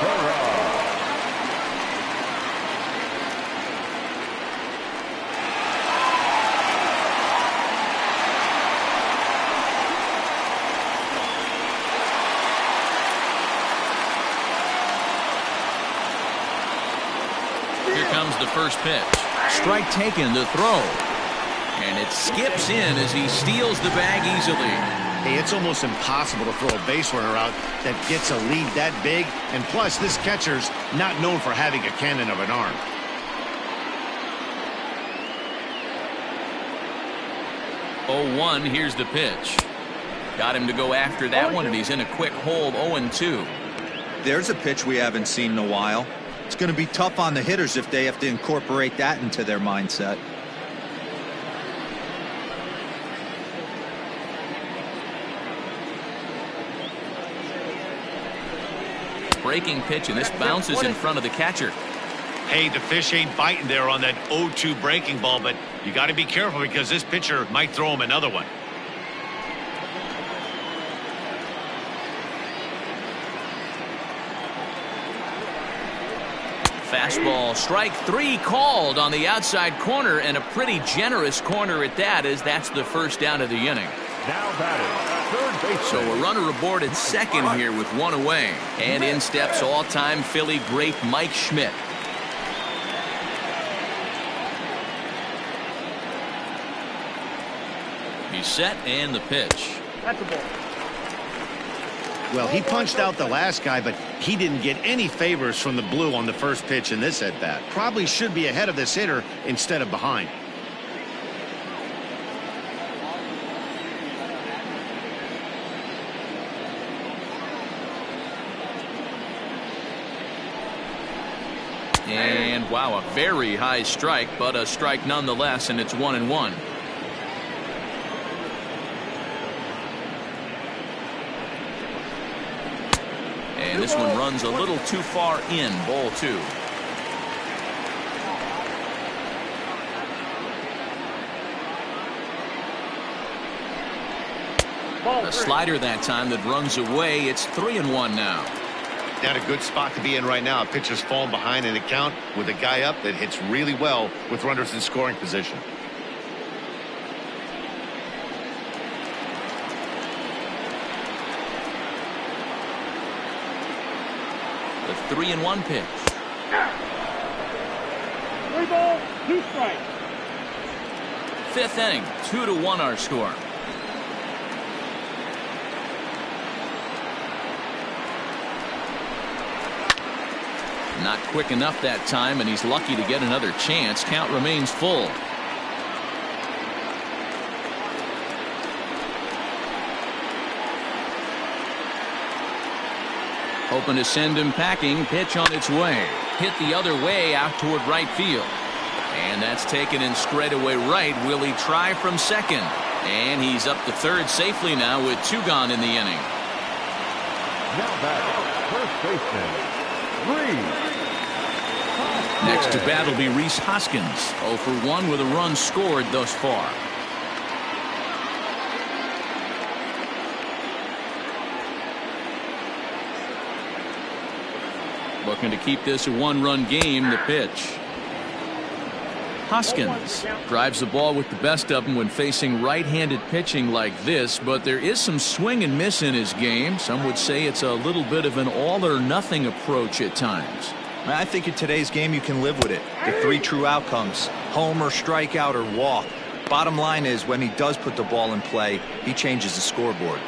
Here comes the first pitch. Strike taken, the throw. And it skips in as he steals the bag easily.
Hey, it's almost impossible to throw a base runner out that gets a lead that big. And plus, this catcher's not known for having a cannon of an arm.
Oh-1, here's the pitch. Got him to go after that one, and he's in a quick hold, 0-2.
There's a pitch we haven't seen in a while. It's going to be tough on the hitters if they have to incorporate that into their mindset.
Breaking pitch, and this bounces in front of the catcher.
Hey, the fish ain't biting there on that 0-2 breaking ball, but you got to be careful because this pitcher might throw him another one.
Fastball, strike three called on the outside corner, and a pretty generous corner at that, as that's the first down of the inning.
now batting, third baseman.
So a runner aboard at second here with one away. And in steps all-time Philly great Mike Schmidt. He's set, and the pitch.
That's a ball.
Well, he punched out the last guy, but he didn't get any favors from the blue on the first pitch in this at-bat. Probably should be ahead of this hitter instead of behind.
And wow, a very high strike, but a strike nonetheless, and it's 1-1. And this one runs a little too far in, ball two. A slider that time that runs away. It's 3-1 now.
Not a good spot to be in right now. A pitcher's falling behind in the count with a guy up that hits really well with runners in scoring position.
The 3-1 pitch.
3 balls, 2 strikes.
Fifth inning, 2-1 our score. Not quick enough that time, and he's lucky to get another chance. Count remains full. Hoping to send him packing. Pitch on its way. Hit the other way out toward right field. And that's taken in straightaway right. Will he try from second? And he's up to third safely now with 2 gone in the inning.
Now back, first baseman, Reese.
Next to bat will be Rhys Hoskins. 0 for 1 with a run scored thus far. Looking to keep this a 1-run game. The pitch. Hoskins drives the ball with the best of them when facing right-handed pitching like this, but there is some swing and miss in his game. Some would say it's a little bit of an all-or-nothing approach at times.
I think in today's game you can live with it. The 3 true outcomes: homer, strikeout, or walk. Bottom line is, when he does put the ball in play, he changes the scoreboard.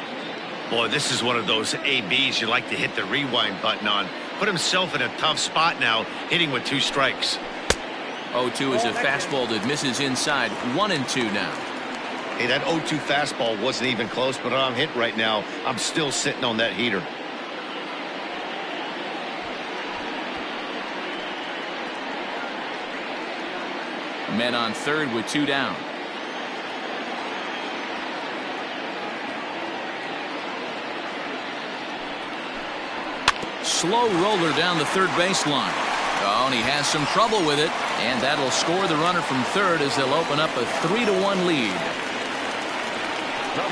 Boy, this is one of those ABs you like to hit the rewind button on. Put himself in a tough spot now, hitting with 2 strikes.
0-2 is a fastball that misses inside. 1-2 now.
Hey, that 0-2 fastball wasn't even close, but I'm hit right now. I'm still sitting on that heater.
Men on third with 2 down. Slow roller down the third baseline. Oh, and he has some trouble with it, and that'll score the runner from third as they'll open up a 3-1 lead.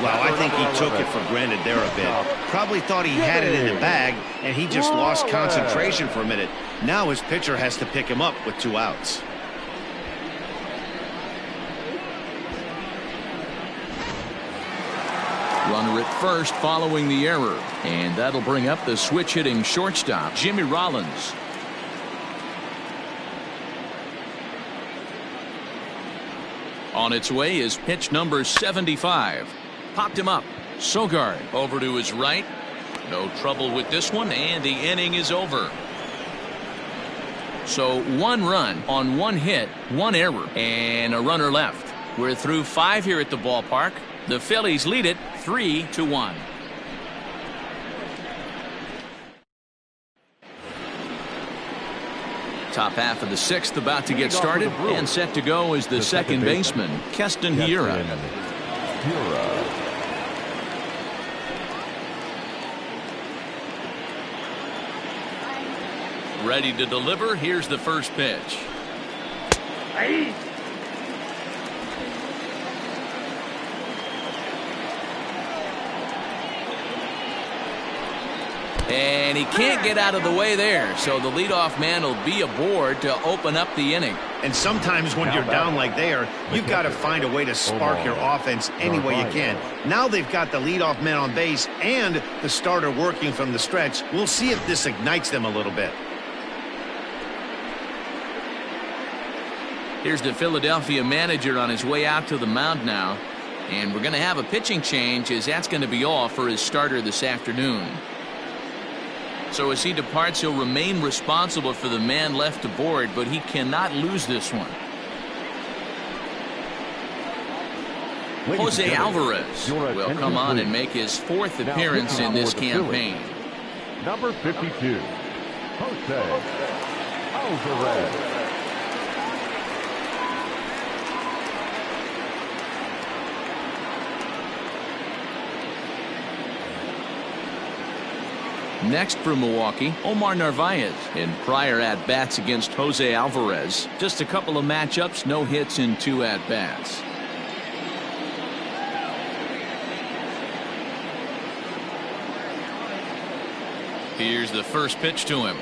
Well, I think he took it for granted there a bit. Probably thought he had it in the bag, and he just lost concentration for a minute. Now his pitcher has to pick him up with 2 outs.
Runner at first following the error, and that'll bring up the switch-hitting shortstop, Jimmy Rollins. On its way is pitch number 75. Popped him up. Sogard over to his right. No trouble with this one, and the inning is over. So 1 run on 1 hit, 1 error, and a runner left. We're through 5 here at the ballpark. The Phillies lead it 3-1. Top half of the 6th about to get started, and set to go is the second baseman, Keston Hiura. Ready to deliver. Here's the first pitch. And he can't get out of the way there, so the leadoff man will be aboard to open up the inning.
And sometimes when you're down like there, you've got to find a way to spark your offense any way you can. Now they've got the leadoff man on base and the starter working from the stretch. We'll see if this ignites them a little bit.
Here's the Philadelphia manager on his way out to the mound now. And we're going to have a pitching change, as that's going to be all for his starter this afternoon. So as he departs, he'll remain responsible for the man left aboard, but he cannot lose this one. Jose Alvarez will come on and make his 4th appearance in this campaign.
Number 52, Jose Alvarez.
Next for Milwaukee, Omar Narvaez. In prior at-bats against Jose Alvarez, just a couple of matchups, no hits in 2 at-bats. Here's the first pitch to him.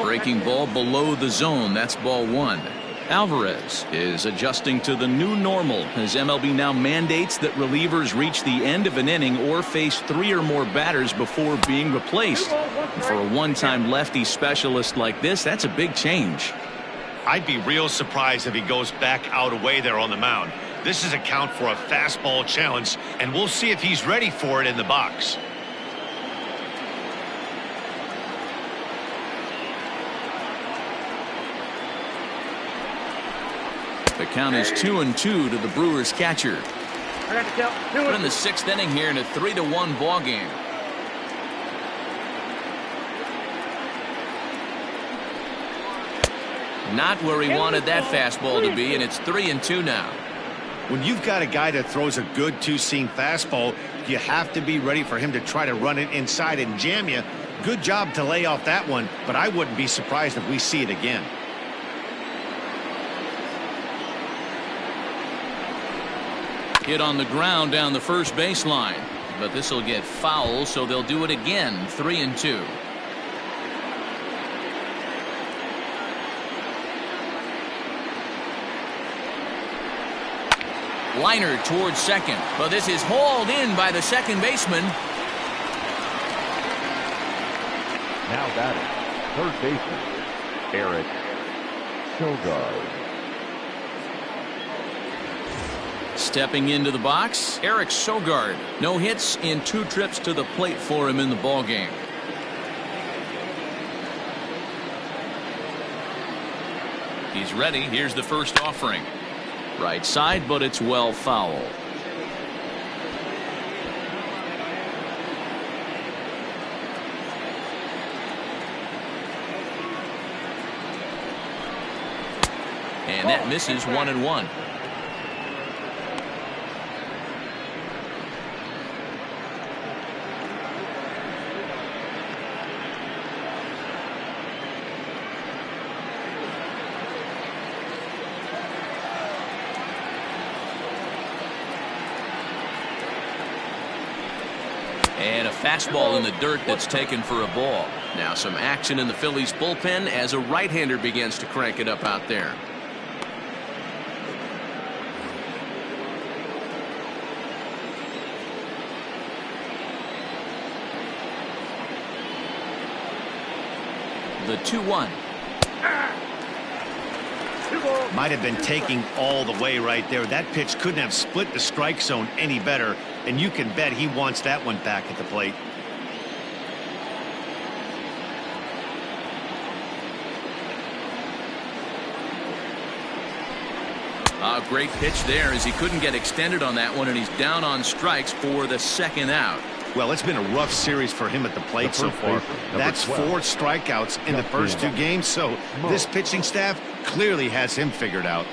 Breaking ball below the zone. That's ball 1. Alvarez is adjusting to the new normal as MLB now mandates that relievers reach the end of an inning or face 3 or more batters before being replaced. For a one-time lefty specialist like this, that's a big change.
I'd be real surprised if he goes back out away there on the mound. This is a count for a fastball challenge, and we'll see if he's ready for it in the box.
The count is 2-2 to the Brewers catcher. We're in the 6th inning here in a 3-1 ball game. Not where he wanted that fastball to be, and it's 3-2 now.
When you've got a guy that throws a good two-seam fastball, you have to be ready for him to try to run it inside and jam you. Good job to lay off that one, but I wouldn't be surprised if we see it again.
Hit on the ground down the first baseline, but this will get foul, so they'll do it again. 3-2. Liner towards second, but this is hauled in by the second baseman.
Now batting, third baseman, Eric Sogard.
Stepping into the box, Eric Sogard. No hits in 2 trips to the plate for him in the ballgame. He's ready. Here's the first offering. Right side, but it's well foul. And that misses 1-1. And a fastball in the dirt that's taken for a ball. Now some action in the Phillies bullpen as a right-hander begins to crank it up out there. The 2-1.
Might have been taking all the way right there. That pitch couldn't have split the strike zone any better, and you can bet he wants that one back at the plate.
A great pitch there as he couldn't get extended on that one, and he's down on strikes for the second out.
Well, it's been a rough series for him at the plate so far. That's 4 strikeouts in the first 2 games, so this pitching staff clearly has him figured out.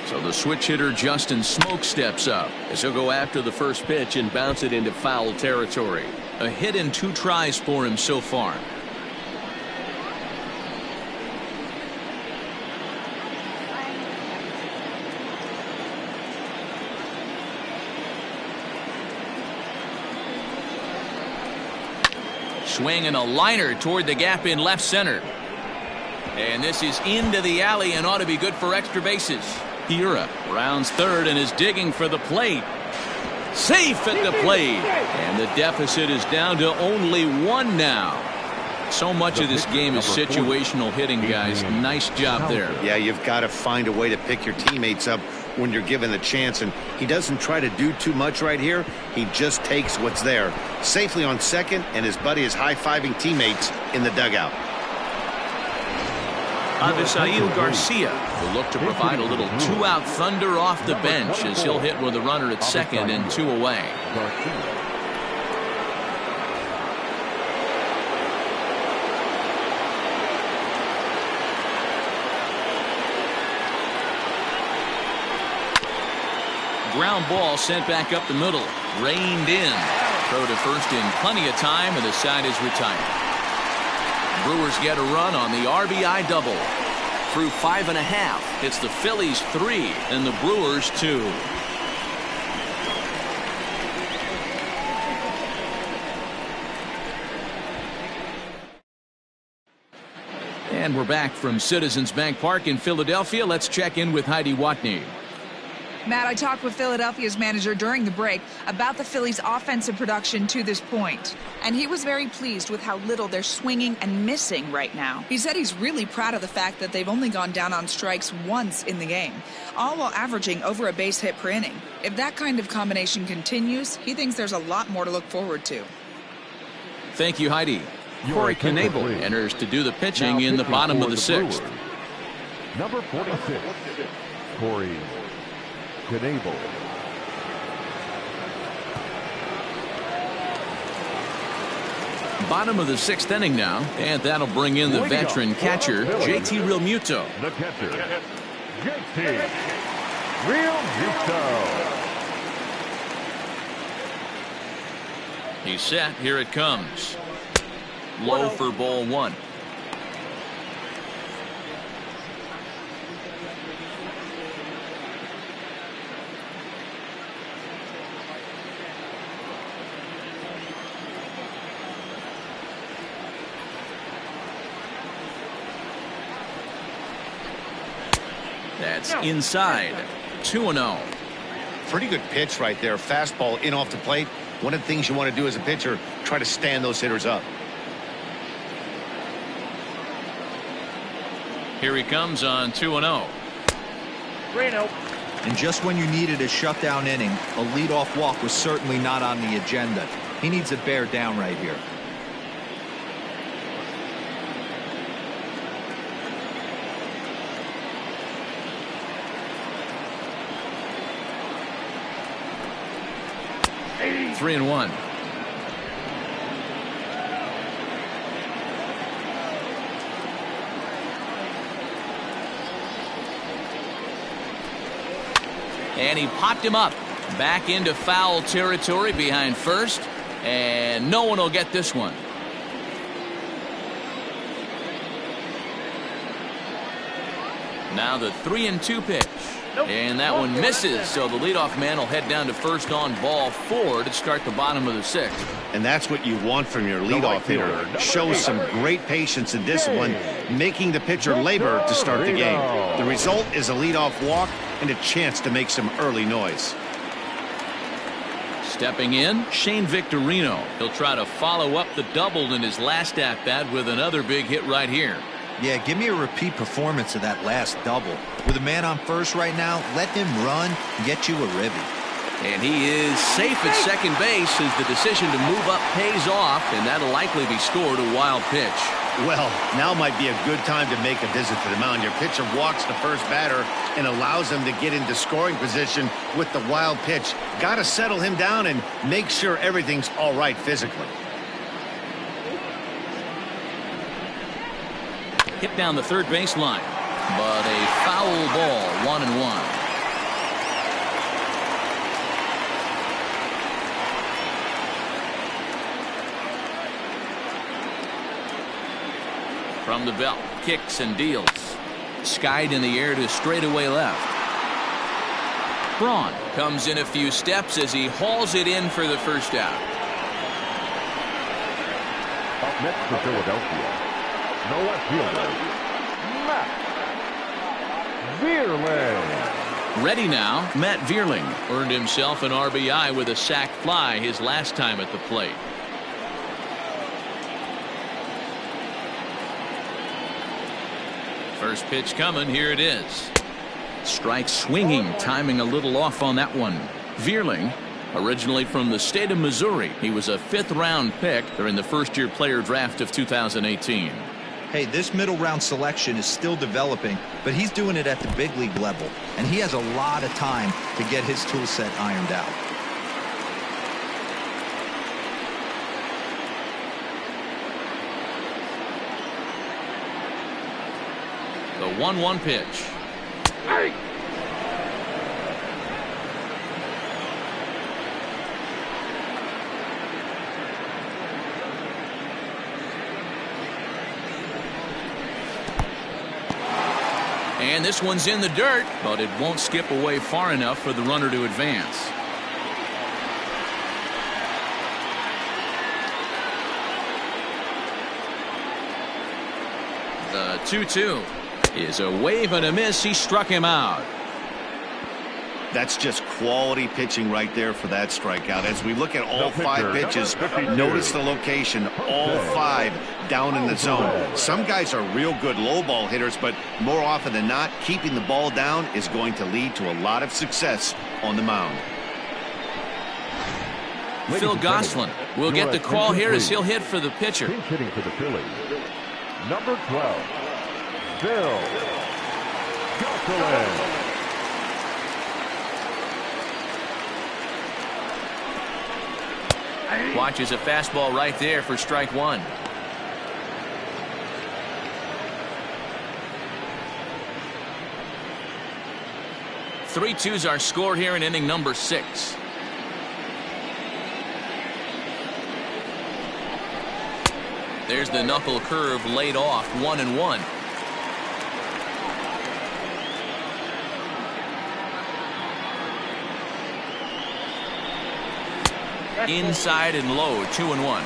So the switch hitter Justin Smoke steps up as he'll go after the first pitch and bounce it into foul territory. A hit in 2 tries for him so far. Swinging a liner toward the gap in left center. And this is into the alley and ought to be good for extra bases. Hira rounds third and is digging for the plate. Safe at the plate. And the deficit is down to only 1 now. So much of this game is situational hitting, guys. Nice job there.
Yeah, you've got to find a way to pick your teammates up when you're given the chance, and he doesn't try to do too much right here. He just takes what's there. Safely on second, and his buddy is high-fiving teammates in the dugout.
Avisail Garcia will look to provide a little 2-out thunder off the bench as he'll hit with a runner at second and 2 away. Ground ball sent back up the middle. Reined in. Throw to first in plenty of time, and the side is retired. Brewers get a run on the RBI double. Through 5 1/2, it's the Phillies 3 and the Brewers 2. And we're back from Citizens Bank Park in Philadelphia. Let's check in with Heidi Watney.
Matt, I talked with Philadelphia's manager during the break about the Phillies' offensive production to this point, and he was very pleased with how little they're swinging and missing right now. He said he's really proud of the fact that they've only gone down on strikes once in the game, all while averaging over a base hit per inning. If that kind of combination continues, he thinks there's a lot more to look forward to.
Thank you, Heidi. Corey Knebel enters to do the pitching in the bottom of the sixth.
Number 46, Corey Knebel.
Bottom of the sixth inning now, and that'll bring in the veteran catcher, JT Realmuto.
The catcher, JT Realmuto.
He's set. Here it comes. Low for ball one. That's inside. 2-0.
Pretty good pitch right there. Fastball in off the plate. One of the things you want to do as a pitcher, try to stand those hitters up.
Here he comes on 2-0.
And just when you needed a shutdown inning, a leadoff walk was certainly not on the agenda. He needs to bear down right here.
Three and one. And he popped him up. Back into foul territory behind first. And no one will get this one. Now the 3-2 pitch. And that one misses, so the leadoff man will head down to first on ball 4 to start the bottom of the sixth.
And that's what you want from your leadoff hitter. Shows some great patience and discipline, making the pitcher labor to start the game. The result is a leadoff walk and a chance to make some early noise.
Stepping in, Shane Victorino. He'll try to follow up the double in his last at-bat with another big hit right here.
Yeah, give me a repeat performance of that last double. With a man on first right now, let him run and get you a ribby.
And he is safe at second base as the decision to move up pays off, and that'll likely be scored a wild pitch.
Well, now might be a good time to make a visit to the mound. Your pitcher walks the first batter and allows him to get into scoring position with the wild pitch. Got to settle him down and make sure everything's all right physically.
Hit down the third baseline, but a foul ball, 1-1. From the belt, kicks and deals. Skied in the air to straightaway left. Braun comes in a few steps as he hauls it in for the first out.
Up next for Philadelphia, no left fielder, Matt Vierling.
Ready now, Matt Vierling earned himself an RBI with a sac fly his last time at the plate. First pitch coming, here it is. Strike swinging, timing a little off on that one. Vierling, originally from the state of Missouri, he was a 5th-round pick during the first-year player draft of 2018.
Hey, this middle round selection is still developing, but he's doing it at the big league level, and he has a lot of time to get his tool set ironed out.
The 1-1 pitch.
Hey.
And this one's in the dirt, but it won't skip away far enough for the runner to advance. The 2-2 is a wave and a miss. He struck him out.
That's just quality pitching right there for that strikeout. As we look at all 5 pitches, notice the location, all 5 down in the zone. Some guys are real good low ball hitters, but more often than not, keeping the ball down is going to lead to a lot of success on the mound.
Phil Gosselin will get the call here as he'll hit for the pitcher.
Pinch hitting for the Phillies, number 12, Phil Gosselin.
Watches a fastball right there for strike 1. Three twos are scored here in inning number 6. There's the knuckle curve laid off, 1-1. Inside and low, 2-1.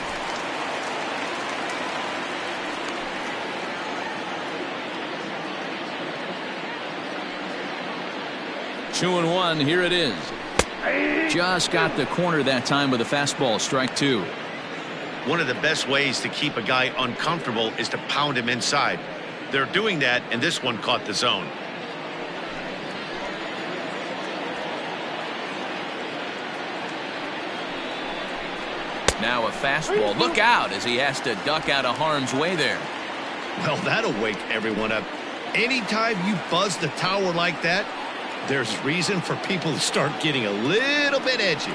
Two and one, here it is. Just got the corner that time with a fastball, strike 2.
One of the best ways to keep a guy uncomfortable is to pound him inside. They're doing that, and this one caught the zone.
Now a fastball. Look out as he has to duck out of harm's way there.
Well, that'll wake everyone up. Anytime you buzz the tower like that, there's reason for people to start getting a little bit edgy.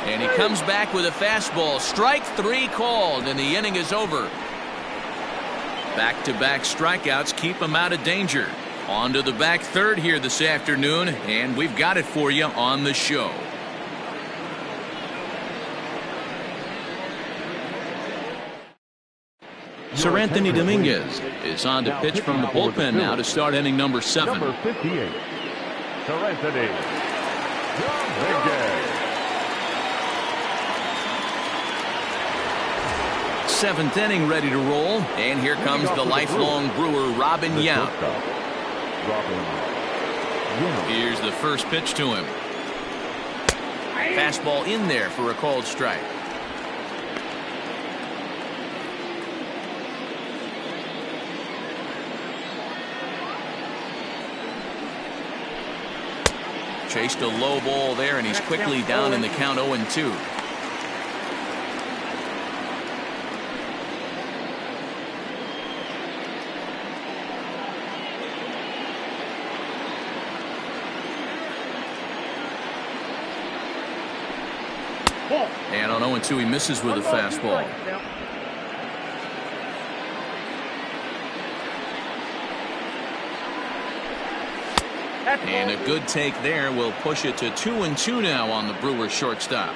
And he comes back with a fastball. Strike 3 called, and the inning is over. Back-to-back strikeouts keep him out of danger. On to the back third here this afternoon, and we've got it for you on the show. Sir Anthony Dominguez is on to pitch from the bullpen now to start inning number 7.
Number 58, Sir Anthony Dominguez.
7th inning ready to roll, and here comes the lifelong Brewer, Robin Yount. Here's the first pitch to him. Fastball in there for a called strike. Chased a low ball there, and he's quickly down in the count 0-2. And on 0-2 he misses with a fastball. And a good take there will push it to 2-2 now on the Brewers shortstop.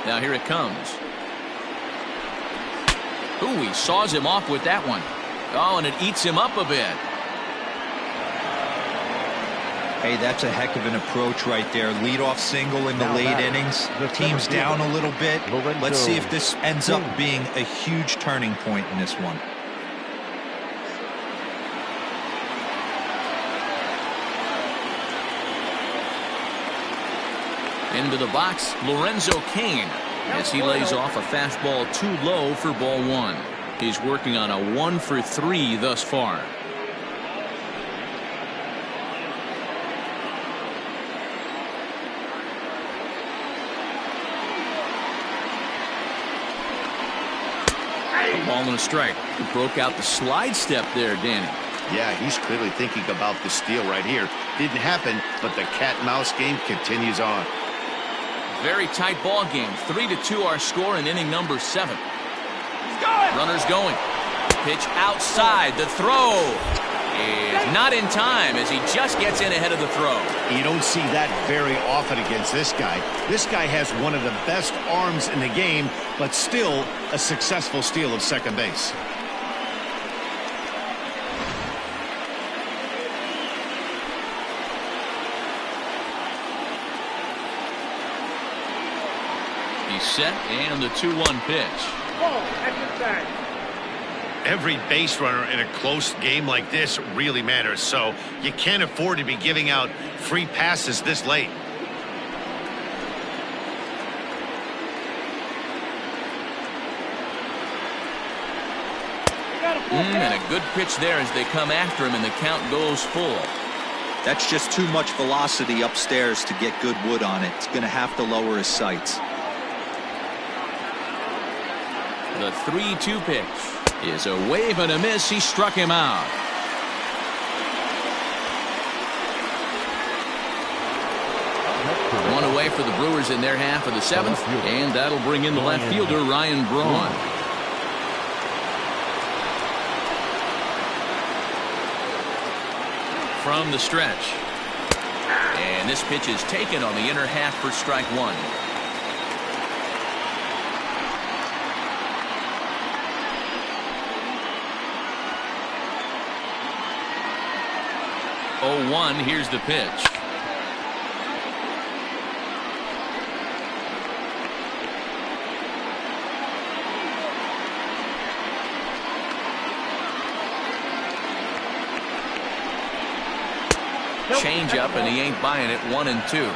Now here it comes. Ooh, he saws him off with that one. Oh, and it eats him up a bit.
Hey, that's a heck of an approach right there. Leadoff single in the late innings. Team's down a little bit. Let's see if this ends up being a huge turning point in this one.
Into the box, Lorenzo Cain, as he lays off a fastball too low for ball 1. He's working on a 1-for-3 thus far. A ball and a strike. He broke out the slide step there, Danny.
Yeah, he's clearly thinking about the steal right here. Didn't happen, but the cat-mouse game continues on.
Very tight ball game. 3-2 our score in inning number 7. Runners going. Pitch outside. The throw is not in time as he just gets in ahead of the throw.
You don't see that very often against this guy. This guy has one of the best arms in the game, but still a successful steal of second base.
He's set, and the 2-1 pitch.
Every base runner in a close game like this really matters, so you can't afford to be giving out free passes this late.
And a good pitch there as they come after him, and the count goes full.
That's just too much velocity upstairs to get good wood on it. It's going to have to lower his sights.
The 3-2 pitch is a wave and a miss. He struck him out. One away for the Brewers in their half of the seventh, and that'll bring in the left fielder, Ryan Braun. From the stretch. And this pitch is taken on the inner half for strike one. Oh, 1, here's the pitch. Change up, and he ain't buying it. 1-2.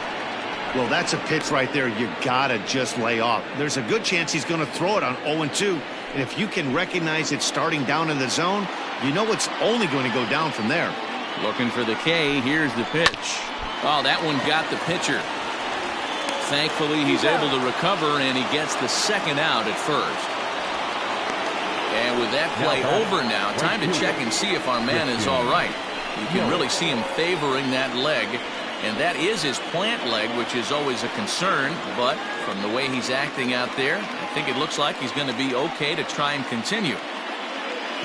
Well, that's a pitch right there you gotta just lay off. There's a good chance he's going to throw it on 0-2, and if you can recognize it starting down in the zone, you know it's only going to go down from there.
Looking for the K. Here's the pitch. Oh, that one got the pitcher. Thankfully, he's able to recover, and he gets the second out at first. And with that play over now, time to check and see if our man is all right. You can really see him favoring that leg, and that is his plant leg, which is always a concern, but from the way he's acting out there, I think it looks like he's going to be okay to try and continue.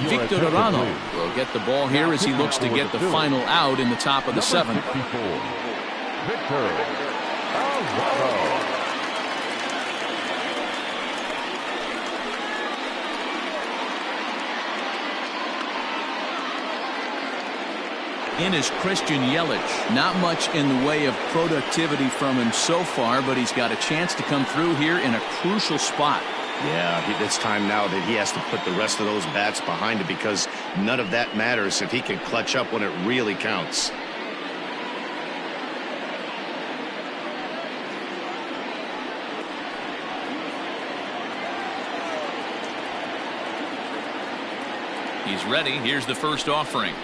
Victor Arano will get the ball here as he looks to get the final out in the top of the seventh.
Victor Arano.
In is Christian Yelich. Not much in the way of productivity from him so far, but he's got a chance to come through here in a crucial spot.
Yeah, it's time now that he has to put the rest of those bats behind him, because none of that matters if he can clutch up when it really counts.
He's ready. Here's the first offering.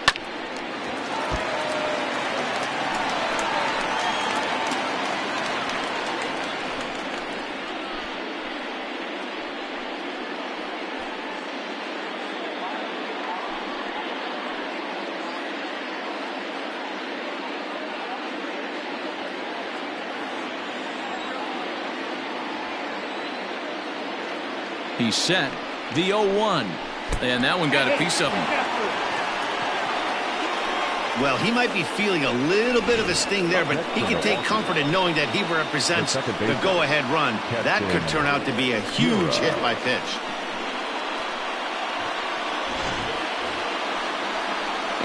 He's set. The 0-1. And that one got a piece of him.
Well, he might be feeling a little bit of a sting there, but he can take comfort in knowing that he represents the go-ahead run. That could turn out to be a huge hit by pitch.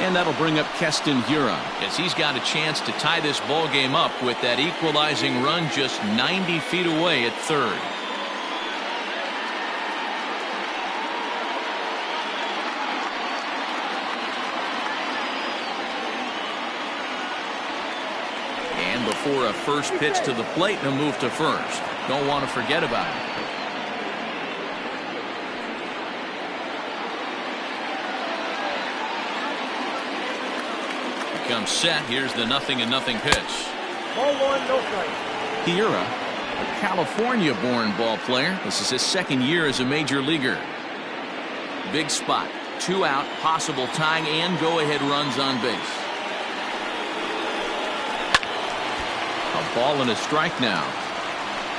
And that'll bring up Keston Hiura, as he's got a chance to tie this ball game up with that equalizing run just 90 feet away at third. For a first pitch to the plate and a move to first. Don't want to forget about it. He comes set. Here's the 0-0 pitch.
Ball 1, no strike.
Hiura, a California-born ball player. This is his second year as a major leaguer. Big spot. 2 out, possible tying and go-ahead runs on base. A ball and a strike now.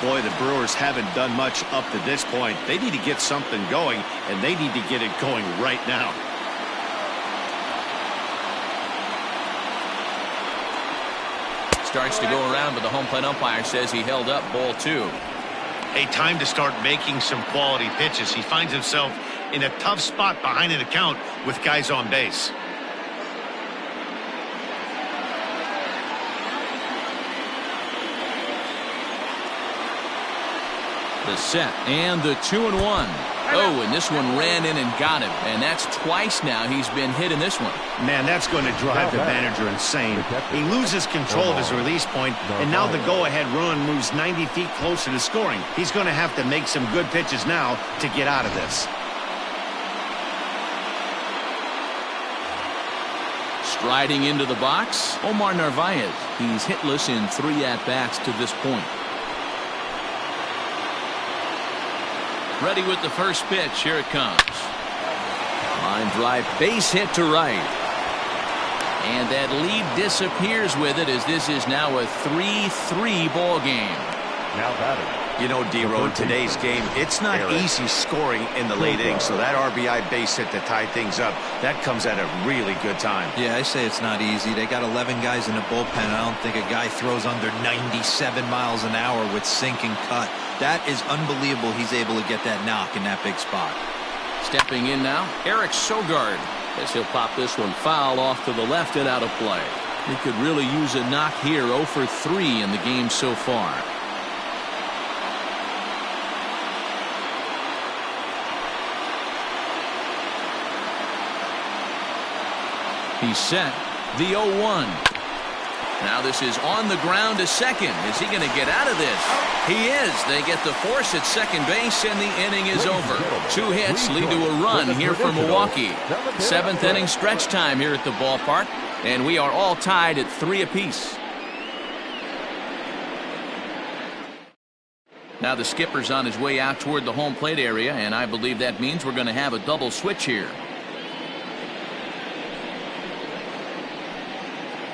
Boy, the Brewers haven't done much up to this point. They need to get something going, and they need to get it going right now.
Starts to go around, but the home plate umpire says he held up. Ball 2.
A time to start making some quality pitches. He finds himself in a tough spot behind an account with guys on base.
The set and the 2-1. Oh, and this one ran in and got him. And that's twice now he's been hit in this one.
Man, that's going to drive the manager insane. He loses control of his release point, and now the go-ahead run moves 90 feet closer to scoring. He's going to have to make some good pitches now to get out of this.
Striding into the box, Omar Narvaez. He's hitless in 3 at-bats to this point. Ready with the first pitch. Here it comes. Line drive, base hit to right. And that lead disappears with it, as this is now a 3-3 ball game.
Now batting.
You know, D-Row, in today's game, it's not easy scoring in the late innings, so that RBI base hit to tie things up, that comes at a really good time.
Yeah, I say it's not easy. They got 11 guys in the bullpen. I don't think a guy throws under 97 miles an hour with sink and cut. That is unbelievable. He's able to get that knock in that big spot.
Stepping in now, Eric Sogard, as he'll pop this one foul off to the left and out of play. He could really use a knock here. 0 for 3 in the game so far. He's set. The 0-1. Now this is on the ground to second. Is he going to get out of this? He is. They get the force at second base, and the inning is over. 2 hits lead to a run here for Milwaukee. 7th inning stretch time here at the ballpark, and we are all tied at 3 apiece. Now the skipper's on his way out toward the home plate area, and I believe that means we're going to have a double switch here.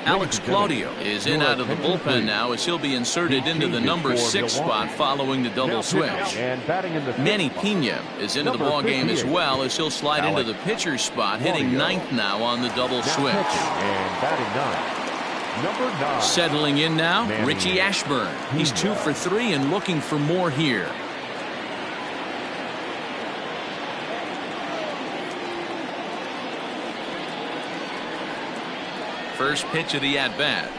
Alex Claudio is in out of the bullpen now, as he'll be inserted into the number 6 spot following the double switch. Manny Pena is into the ball game as well, as he'll slide into the pitcher's spot, hitting 9th now on the double switch. Settling in now, Richie Ashburn. He's 2 for 3 and looking for more here. First pitch of the at-bat.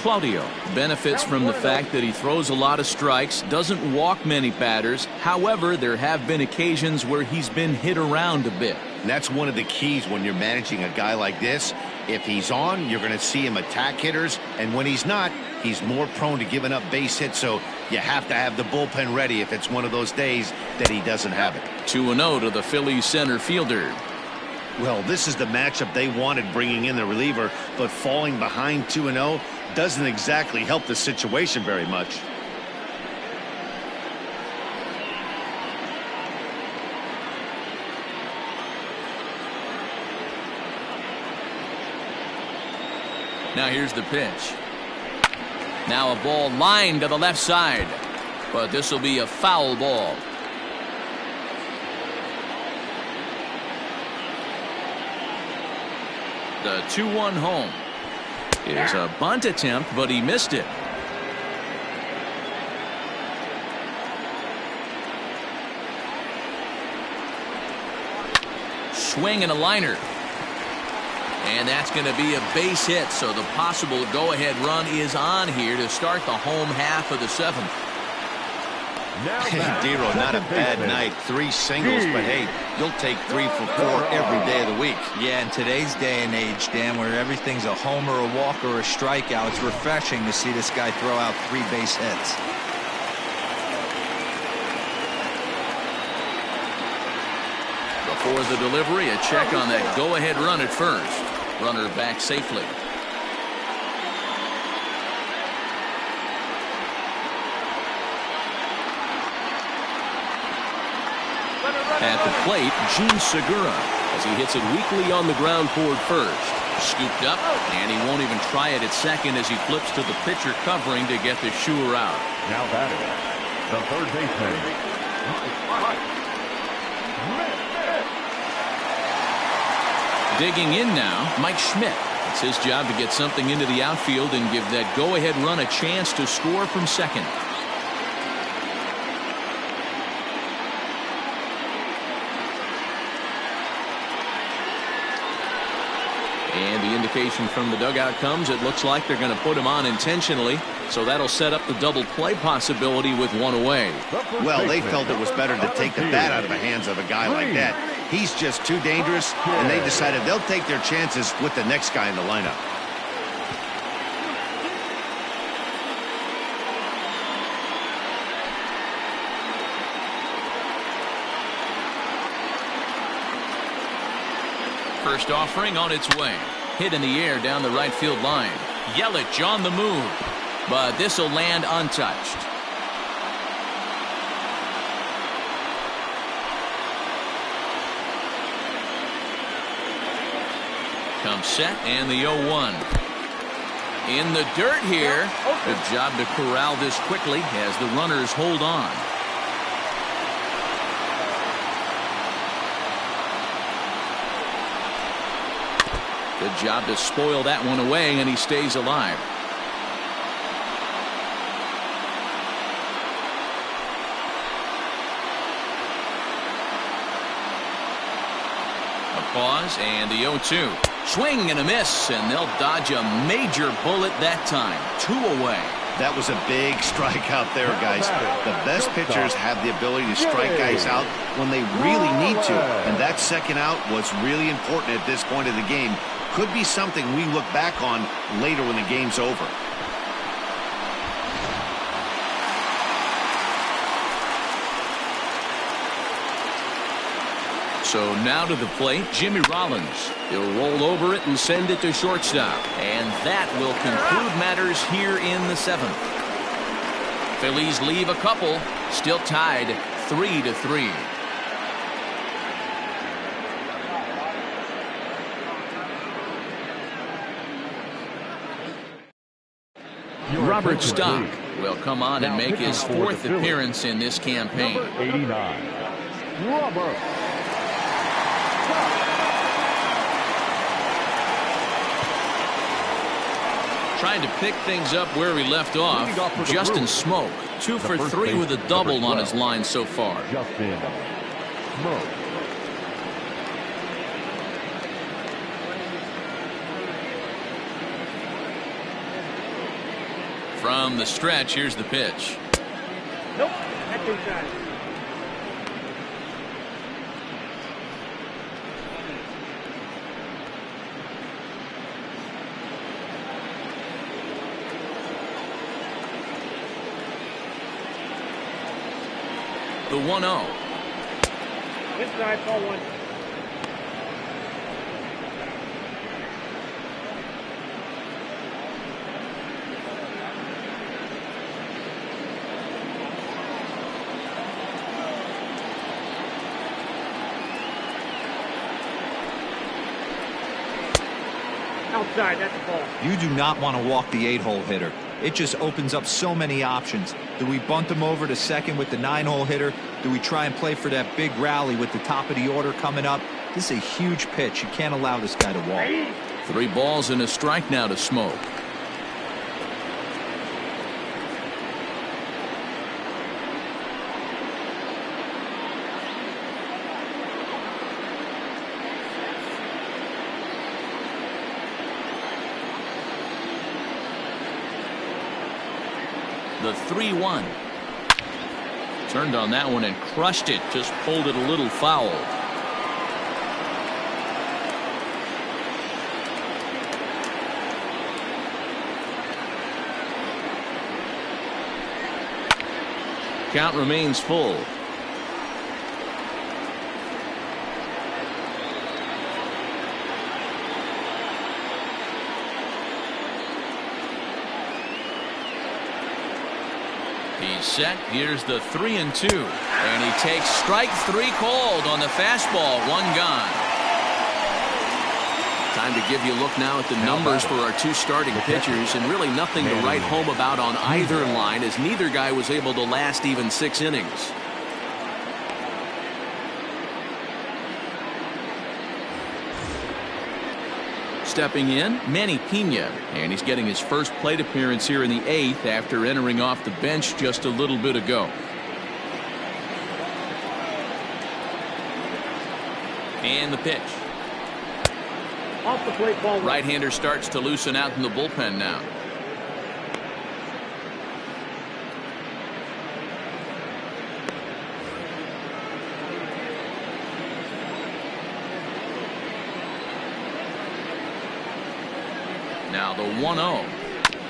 Claudio benefits from the fact that he throws a lot of strikes, doesn't walk many batters. However, there have been occasions where he's been hit around a bit.
And that's one of the keys when you're managing a guy like this. If he's on, you're going to see him attack hitters, and when he's not, he's more prone to giving up base hits, so you have to have the bullpen ready if it's one of those days that he doesn't have it.
2-0 to the Phillies center fielder.
Well, this is the matchup they wanted, bringing in the reliever, but falling behind 2-0 doesn't exactly help the situation very much.
Now here's the pitch. Now a ball lined to the left side, but this will be a foul ball. The 2-1 home is a bunt attempt, but he missed it. Swing and a liner. And that's going to be a base hit, so the possible go-ahead run is on here to start the home half of the 7th.
D-Row, not a bad night. 3 singles, but hey, you'll take 3 for 4 every day of the week.
Yeah, in today's day and age, Dan, where everything's a homer, a walk, or a strikeout, it's refreshing to see this guy throw out 3 base hits.
Before the delivery, a check on that go-ahead run at first. Runner back safely. At the plate, Gene Segura, as he hits it weakly on the ground toward first. Scooped up, and he won't even try it at second as he flips to the pitcher covering to get the shooter out.
Now batting, the third baseman.
Digging in now, Mike Schmidt. It's his job to get something into the outfield and give that go-ahead run a chance to score from second. And the indication from the dugout comes, it looks like they're going to put him on intentionally. So that'll set up the double play possibility with one away.
Well, they felt it was better to take the bat out of the hands of a guy like that. He's just too dangerous, and they decided they'll take their chances with the next guy in the lineup.
First offering on its way. Hit in the air down the right field line. Yelich on the move. But this will land untouched. Comes set and the 0-1. In the dirt here. Good job to corral this quickly as the runners hold on. Good job to spoil that one away, and he stays alive. A pause and the 0-2. Swing and a miss, and they'll dodge a major bullet that time. 2 away.
That was a big strikeout there, guys. The best pitchers have the ability to strike guys out when they really need to, and that second out was really important at this point of the game. Could be something we look back on later when the game's over.
So now to the plate, Jimmy Rollins. He'll roll over it and send it to shortstop. And that will conclude matters here in the 7th. Phillies leave a couple, still tied 3-3. Robert Stock will come on and make his 4th appearance in this campaign.
Number 89, Robert.
Trying to pick things up where he left off. Justin Smoke, 2 for 3 with a double on his line so far.
Justin Smoke.
From the stretch, here's the pitch.
Nope, that's inside.
The 1-0.
Inside, ball 1. Outside, that's the ball.
You do not want to walk the 8-hole hitter. It just opens up so many options. Do we bunt him over to second with the 9-hole hitter? Do we try and play for that big rally with the top of the order coming up? This is a huge pitch. You can't allow this guy to walk.
3 balls and a strike now to Smoke. The 3-1. Turned on that one and crushed it. Just pulled it a little foul. Count remains full. He's set. Here's the 3-2. And he takes strike 3 called on the fastball. 1 gone. Time to give you a look now at the numbers for our 2 starting pitchers, and really nothing to write home about on either line, as neither guy was able to last even 6 innings. Stepping in, Manny Pena, and he's getting his first plate appearance here in the 8th after entering off the bench just a little bit ago. And the pitch.
Off the plate, ball 1.
Right-hander starts to loosen out in the bullpen now. Now the 1-0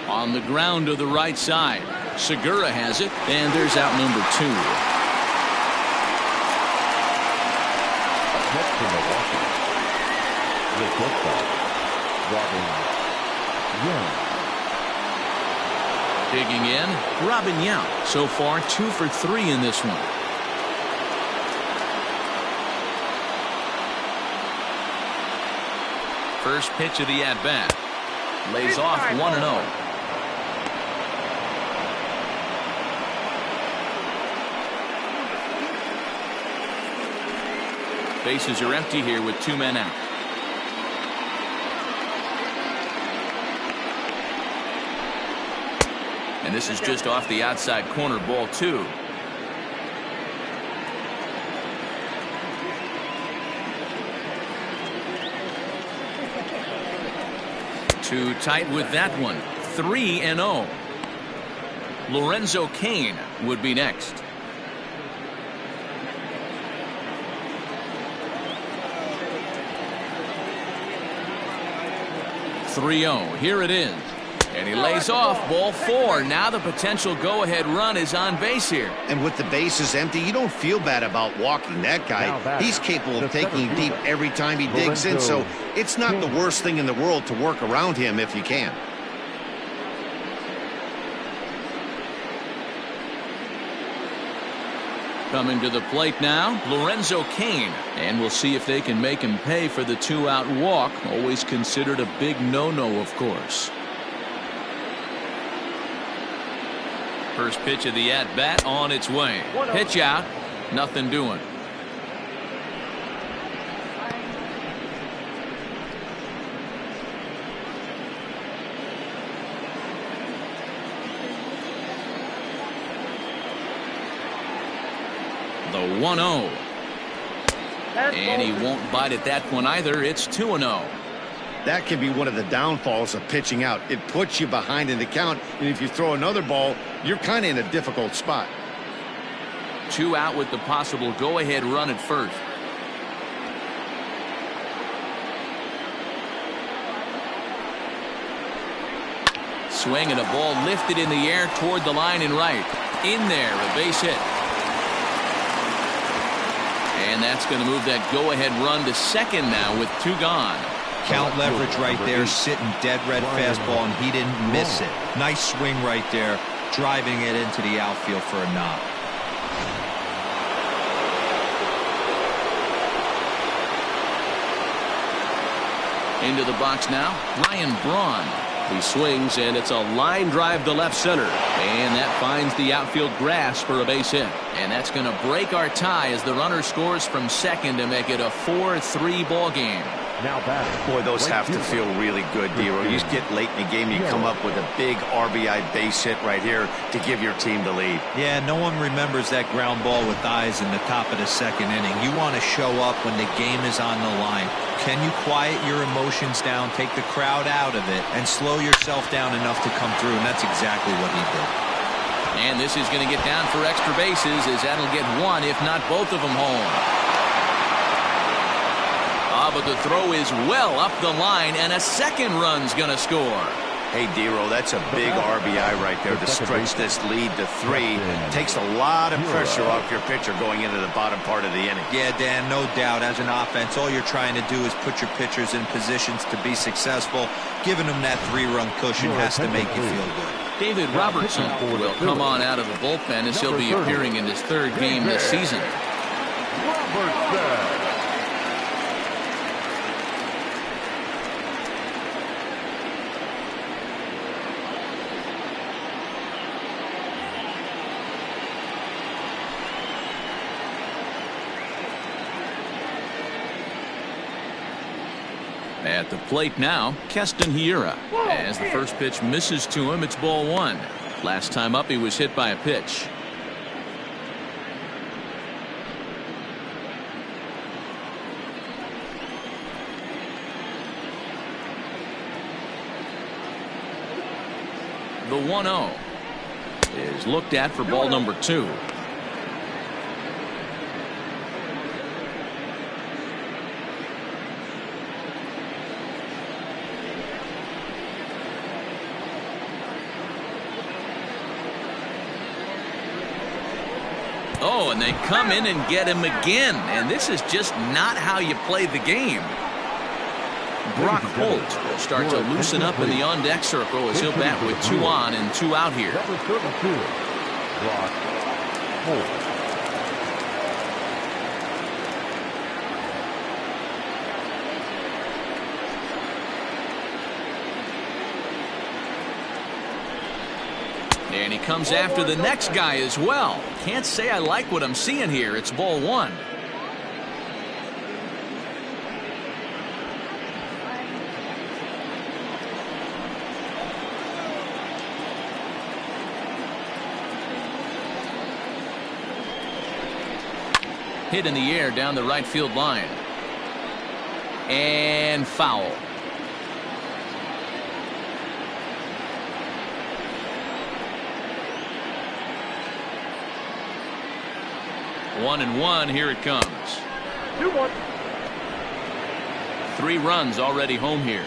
on the ground to the right side. Segura has it, and there's out number 2.
Next to Milwaukee, the shortstop, Robin Young.
Digging in, Robin Young. So far 2 for 3 in this one. First pitch of the at-bat. Lays off 1-0. Bases are empty here with 2 men out. And this is just off the outside corner, ball 2. Too tight with that one. 3-0. Lorenzo Cain would be next. Here it is. And he lays off ball 4. Now the potential go-ahead run is on base here.
And with the bases empty, you don't feel bad about walking that guy. He's capable of taking deep every time he digs in, so it's not the worst thing in the world to work around him if you can.
Coming to the plate now, Lorenzo Cain. And we'll see if they can make him pay for the 2-out walk. Always considered a big no-no, of course. First pitch of the at-bat on its way. Pitch out. Nothing doing. The 1-0. And he won't bite at that one either. It's 2-0.
That can be one of the downfalls of pitching out. It puts you behind in the count, and if you throw another ball, you're kind of in a difficult spot.
2 out with the possible go-ahead run at first. Swing and a ball lifted in the air toward the line and right. In there, a base hit. And that's going to move that go-ahead run to second now with 2 gone.
Count leverage right there, sitting dead red fastball, and he didn't miss it. Nice swing right there, driving it into the outfield for a knock.
Into the box now, Ryan Braun. He swings, and it's a line drive to left center. And that finds the outfield grass for a base hit. And that's going to break our tie as the runner scores from second to make it a 4-3 ball game.
Now batting.
Boy, those have to feel really good, Dero. You just get late in the game, you come up with a big RBI base hit right here to give your team the lead.
Yeah, no one remembers that ground ball with eyes in the top of the second inning. You want to show up when the game is on the line. Can you quiet your emotions down, take the crowd out of it, and slow yourself down enough to come through? And that's exactly what he did.
And this is going to get down for extra bases, as that'll get 1, if not both of them home. But the throw is well up the line, and a second run's going to score.
Hey, Dero, that's a big RBI right there to stretch this lead to 3. Takes a lot of pressure off your pitcher going into the bottom part of the inning.
Yeah, Dan, no doubt. As an offense, all you're trying to do is put your pitchers in positions to be successful. Giving them that 3-run cushion has to make you feel good.
David Robertson will come on out of the bullpen as he'll be appearing in his 3rd game this season.
Robertson.
At the plate now, Keston Hiura. As the first pitch misses to him, it's ball 1. Last time up, he was hit by a pitch. The 1-0 is looked at for ball number 2. Oh, and they come in and get him again. And this is just not how you play the game. Brock Holt will start to loosen up in the on-deck circle as he'll bat with 2 on and 2 out here.
Number 32, Brock Holt.
And he comes after the next guy as well. Can't say I like what I'm seeing here. It's ball 1. Hit in the air down the right field line. And foul. One and one, here it comes.
2-1.
3 runs already home here.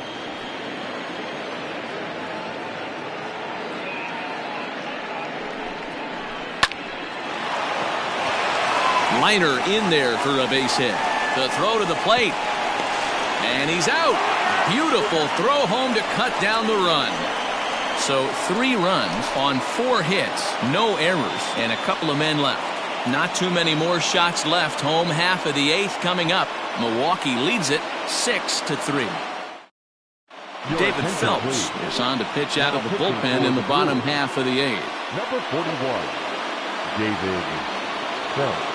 Liner in there for a base hit. The throw to the plate. And he's out. Beautiful throw home to cut down the run. So 3 runs on 4 hits. No errors and a couple of men left. Not too many more shots left. Home half of the 8th coming up. Milwaukee leads it 6-3. David Phelps is on to pitch out of the bullpen in the bottom half of the 8th.
Number 41, David Phelps.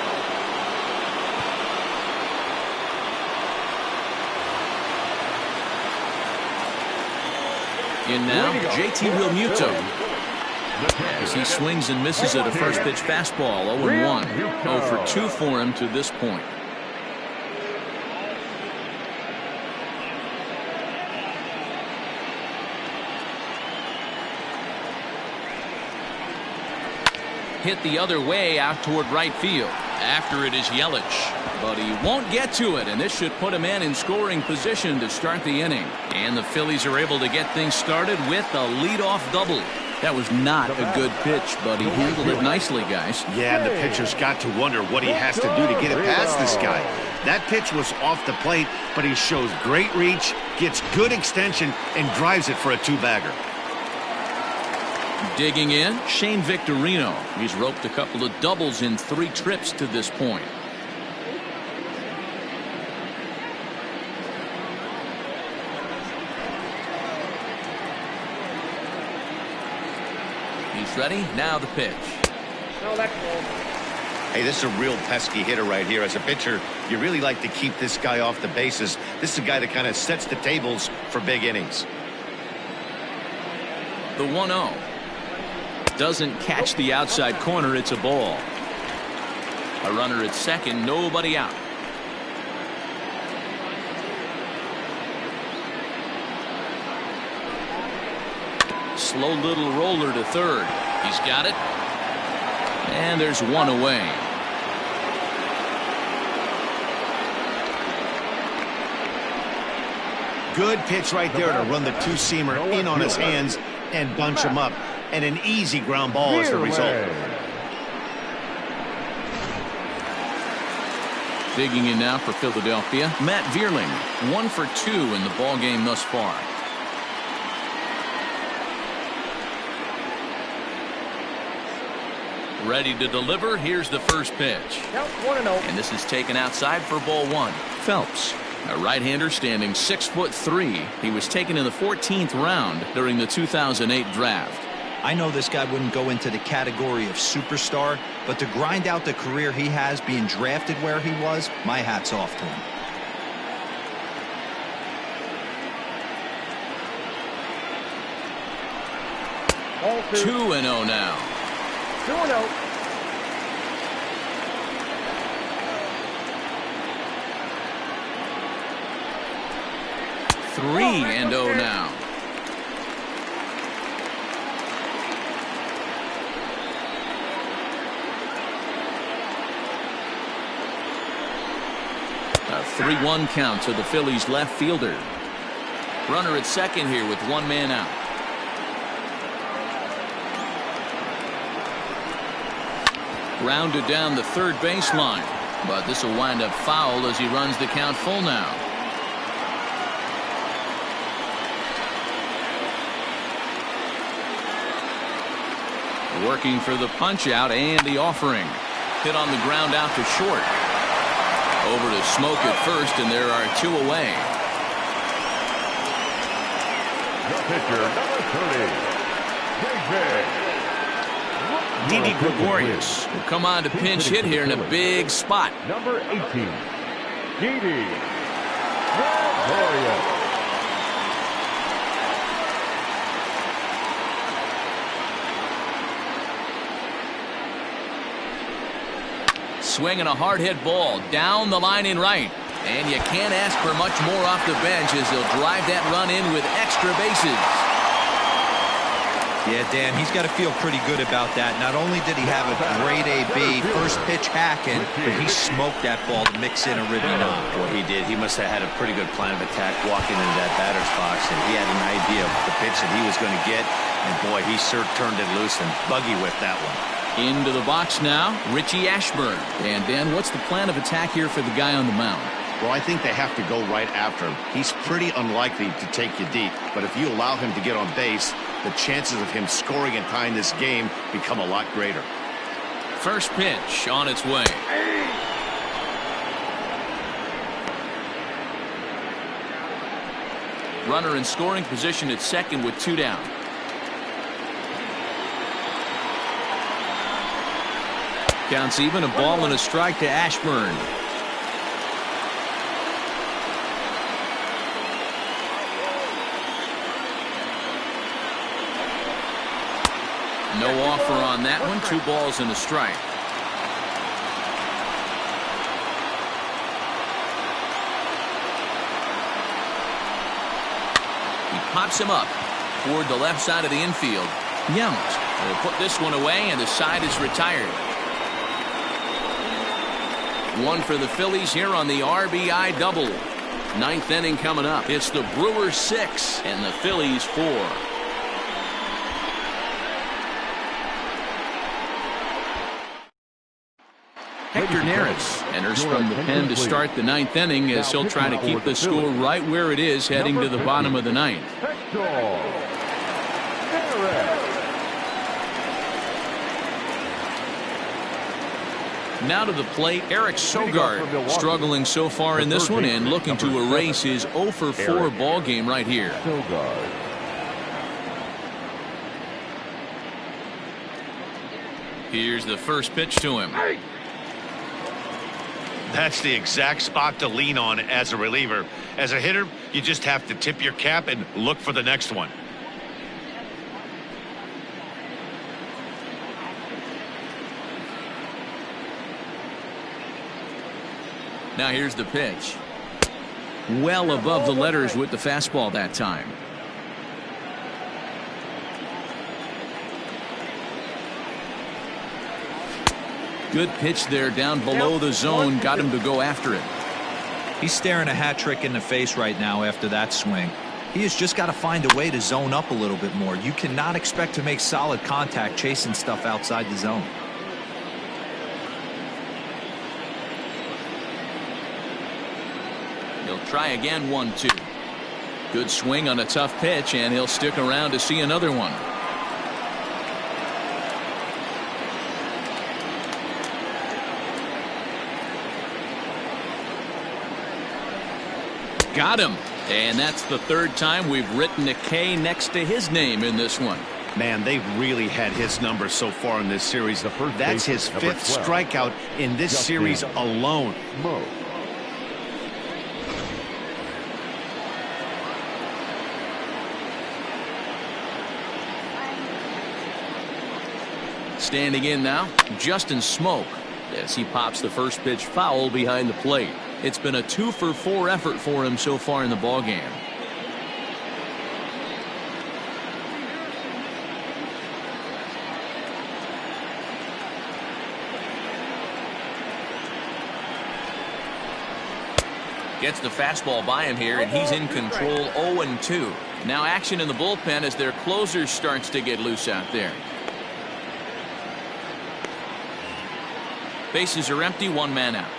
In now, JT Realmuto. As he swings and misses at a first pitch fastball. 0-1. 0 for 2 for him to this point. Hit the other way out toward right field. After it is Yelich, but he won't get to it, and this should put a man in scoring position to start the inning. And the Phillies are able to get things started with a leadoff double. That was not a good pitch, but he handled it nicely, guys.
Yeah, and the pitcher's got to wonder what he has to do to get it past this guy. That pitch was off the plate, but he shows great reach, gets good extension, and drives it for a 2-bagger.
Digging in, Shane Victorino. He's roped a couple of doubles in 3 trips to this point. He's ready. Now the pitch.
No, that's ball.
Hey, this is a real pesky hitter right here. As a pitcher, you really like to keep this guy off the bases. This is a guy that kind of sets the tables for big innings.
The 1-0. Doesn't catch the outside corner. It's a ball. A runner at second. Nobody out. Slow little roller to third. He's got it. And there's one away.
Good pitch right there to run the 2-seamer in on his hands and bunch him up. And an easy ground ball as the result.
Digging in now for Philadelphia, Matt Vierling. 1 for 2 in the ball game thus far. Ready to deliver. Here's the first pitch.
Count 1-0.
And this is taken outside for ball 1. Phelps, a right-hander standing 6'3". He was taken in the 14th round during the 2008 draft.
I know this guy wouldn't go into the category of superstar, but to grind out the career he has being drafted where he was, my hat's off to him.
Ball 2.
2-0 now.
2-0.
3-1 count to the Phillies left fielder. Runner at second here with one man out. Rounded down the third baseline, but this will wind up foul as he runs the count full now. Working for the punch out and the offering. Hit on the ground out to short. Over to Smoke at first, and there are two away.
The pitcher, number 30,
Didi Gregorius will come on to pinch hit here in a big spot.
Number 18, Didi Gregorius.
Swinging a hard hit ball down the line in right. And you can't ask for much more off the bench as he'll drive that run in with extra bases.
Yeah, Dan, he's got to feel pretty good about that. Not only did he have a great AB, first pitch hacking, but he smoked that ball to mix in a ribby knock.
Boy, he did. He must have had a pretty good plan of attack walking into that batter's box, and he had an idea of the pitch that he was going to get. And boy, he sure turned it loose and buggy whipped that one.
Into the box now, Richie Ashburn. And Dan, what's the plan of attack here for the guy on the mound?
Well, I think they have to go right after him. He's pretty unlikely to take you deep, but if you allow him to get on base, the chances of him scoring and tying this game become a lot greater.
First pitch on its way. Runner in scoring position at second with two down. Counts even, a ball and a strike to Ashburn. No offer on that one. 2 balls and a strike. He pops him up toward the left side of the infield. Yount will put this one away, and the side is retired. One for the Phillies here on the RBI double. 9th inning coming up. It's the Brewers 6 and the Phillies 4. Hector Neris enters from the pen to start the 9th inning as he'll try to keep the score right where it is heading to the bottom of the 9th. Now to the plate, Eric Sogard, struggling so far in this one and looking to erase his 0 for 4 ball game right here. Here's the first pitch to him.
That's the exact spot to lean on as a reliever. As a hitter, you just have to tip your cap and look for the next one.
Now here's the pitch. Well above the letters with the fastball that time. Good pitch there down below the zone. Got him to go after it.
He's staring a hat trick in the face right now after that swing. He has just got to find a way to zone up a little bit more. You cannot expect to make solid contact chasing stuff outside the zone.
He'll try again. 1-2. Good swing on a tough pitch, and he'll stick around to see another one. Got him. And that's the 3rd time we've written a K next to his name in this one.
Man, they've really had his number so far in this series. That's his 5th strikeout in this series alone.
Standing in now, Justin Smoke, as he pops the first pitch foul behind the plate. It's been a 2 for 4 effort for him so far in the ballgame. Gets the fastball by him here, and he's in control 0-2. Now action in the bullpen as their closer starts to get loose out there. Bases are empty, one man out.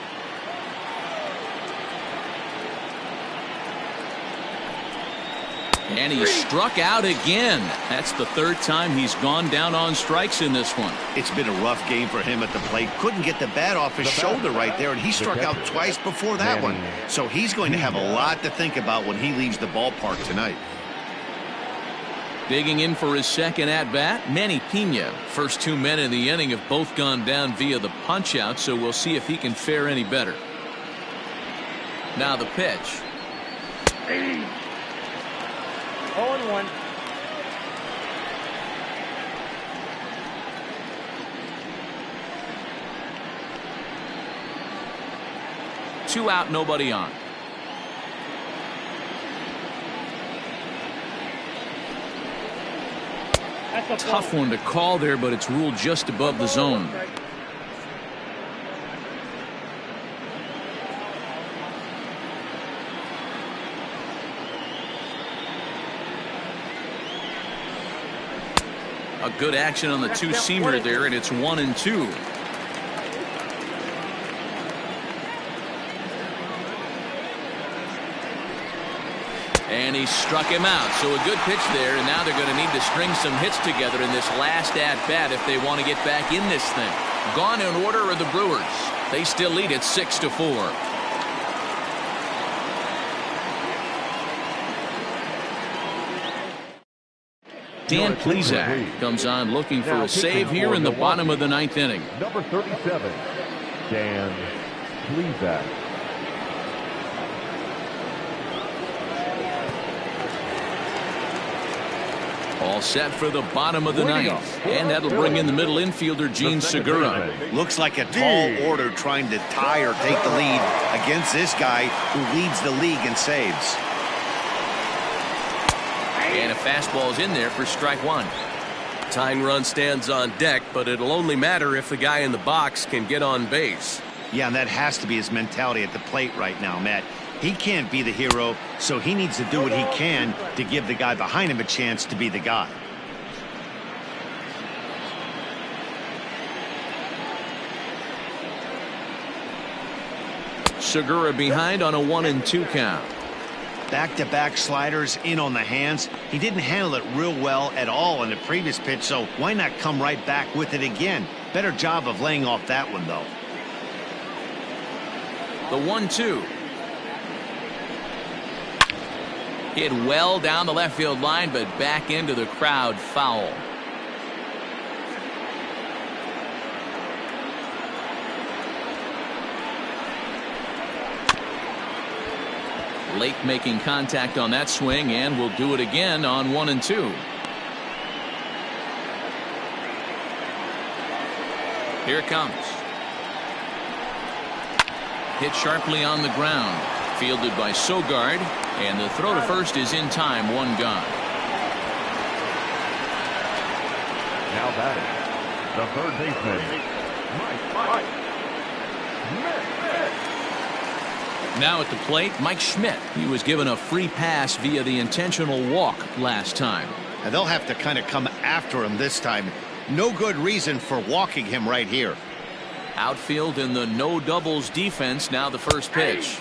And he struck out again. That's the third time he's gone down on strikes in this one.
It's been a rough game for him at the plate. Couldn't get the bat off his shoulder right there, and he struck out twice before that one. So he's going to have a lot to think about when he leaves the ballpark tonight.
Digging in for his second at-bat, Manny Pena. First 2 men in the inning have both gone down via the punch-out, so we'll see if he can fare any better. Now the pitch.
0-1.
Two out, nobody on.
That's a
Tough one to call there, but it's ruled just above the zone. A good action on the two-seamer there, and it's 1-2. And he struck him out. So a good pitch there, and now they're going to need to string some hits together in this last at-bat if they want to get back in this thing. Gone in order are the Brewers. They still lead it 6-4. Dan Plesac comes on looking for a save here in the bottom of the ninth inning.
Number 37, Dan Plesac.
All set for the bottom of the ninth, and that'll bring in the middle infielder Gene Segura.
Looks like a tall order trying to tie or take the lead against this guy who leads the league in saves.
And a fastball is in there for strike one.
Tying run stands on deck, but it'll only matter if the guy in the box can get on base.
Yeah, and that has to be his mentality at the plate right now, Matt. He can't be the hero, so he needs to do what he can to give the guy behind him a chance to be the guy.
Segura behind on a 1-2 count.
Back-to-back sliders in on the hands. He didn't handle it real well at all in the previous pitch, so why not come right back with it again? Better job of laying off that one, though.
The 1-2. Hit well down the left field line, but back into the crowd, foul. Lake making contact on that swing, and will do it again on 1-2. Here it comes. Hit sharply on the ground. Fielded by Sogard, and the throw to first is in time, one gone.
Now batting, the third baseman, Mike
Now at the plate, Mike Schmidt. He was given a free pass via the intentional walk last time.
And they'll have to kind of come after him this time. No good reason for walking him right here.
Outfield in the no doubles defense. Now the first pitch.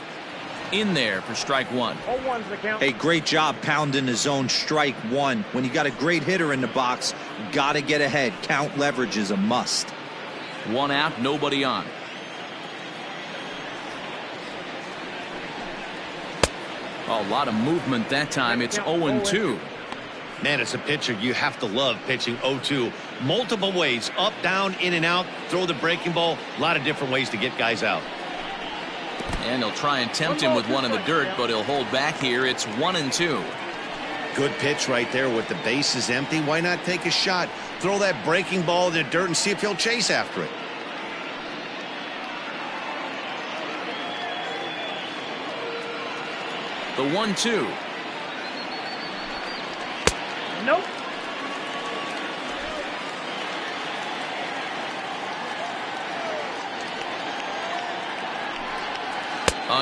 In there for strike one.
0-1's the count.
Hey, great job pounding the zone, strike one. When you got a great hitter in the box, got to get ahead. Count leverage is a must.
One out, nobody on. A lot of movement that time. It's 0-2.
Man, as a pitcher, you have to love pitching 0-2. Multiple ways, up, down, in and out, throw the breaking ball. A lot of different ways to get guys out.
And he'll try and tempt him with one in the dirt, but he'll hold back here. It's 1-2.
Good pitch right there with the bases empty. Why not take a shot? Throw that breaking ball in the dirt and see if he'll chase after it.
The 1-2.
Nope.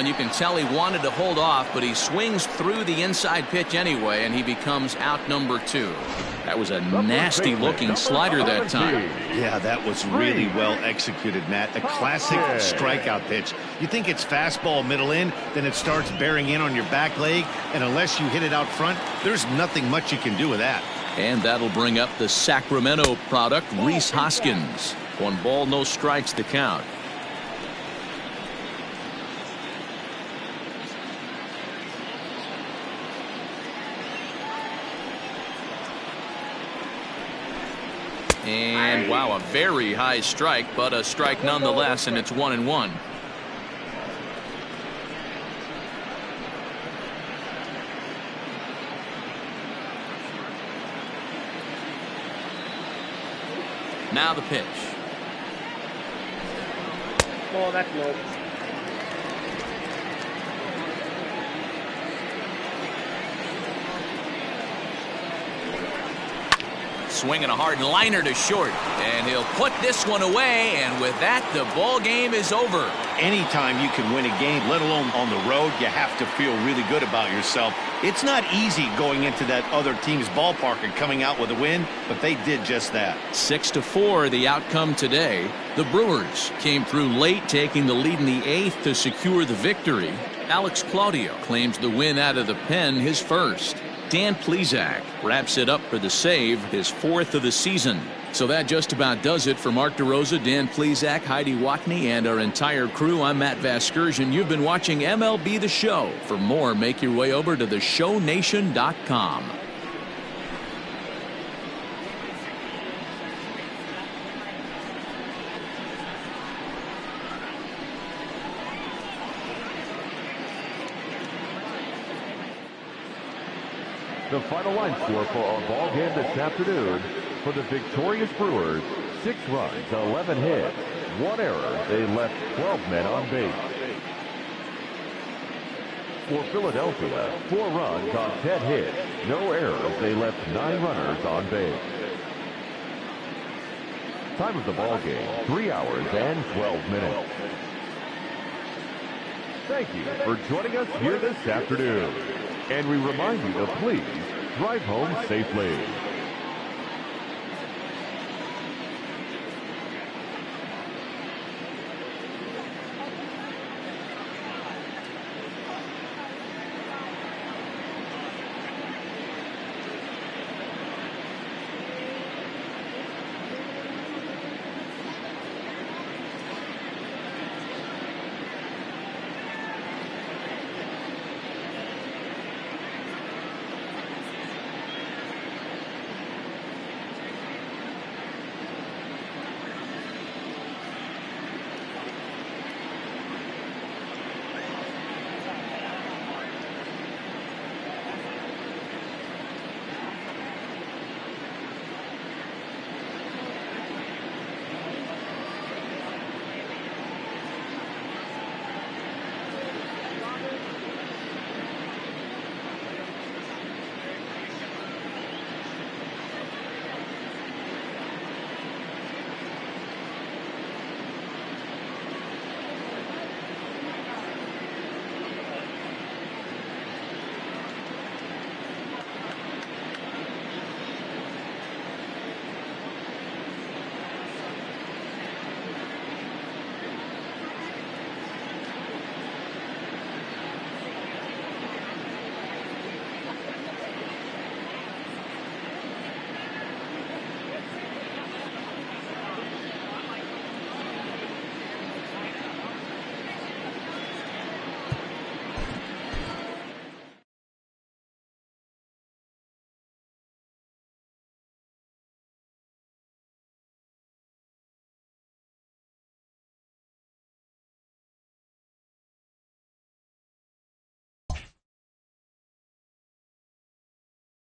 and you can tell he wanted to hold off, but he swings through the inside pitch anyway, and he becomes out number 2. That was a nasty-looking slider that time.
Yeah, that was really well executed, Matt. A classic strikeout pitch. You think it's fastball middle in, then it starts bearing in on your back leg, and unless you hit it out front, there's nothing much you can do with that.
And that'll bring up the Sacramento product, Rhys Hoskins. 1 ball, no strikes to count. And wow, a very high strike, but a strike nonetheless, and it's 1-1. Now the pitch.
Oh, that's low.
Swinging a hard liner to short, and he'll put this one away, and with that, the ball game is over.
Anytime you can win a game, let alone on the road, you have to feel really good about yourself. It's not easy going into that other team's ballpark and coming out with a win, but they did just that.
6-4 the outcome today. The Brewers came through late, taking the lead in the 8th to secure the victory. Alex Claudio claims the win out of the pen, his first. Dan Plesac wraps it up for the save, his 4th of the season. So that just about does it for Mark DeRosa, Dan Plesac, Heidi Watney, and our entire crew. I'm Matt Vasgersian. You've been watching MLB The Show. For more, make your way over to theshownation.com.
The final line score for our ball game this afternoon: for the victorious Brewers, 6 runs, 11 hits, 1 error. They left 12 men on base. For Philadelphia, 4 runs on 10 hits, no errors. They left 9 runners on base. Time of the ball game, 3 hours and 12 minutes. Thank you for joining us here this afternoon. And we remind you to please drive home safely.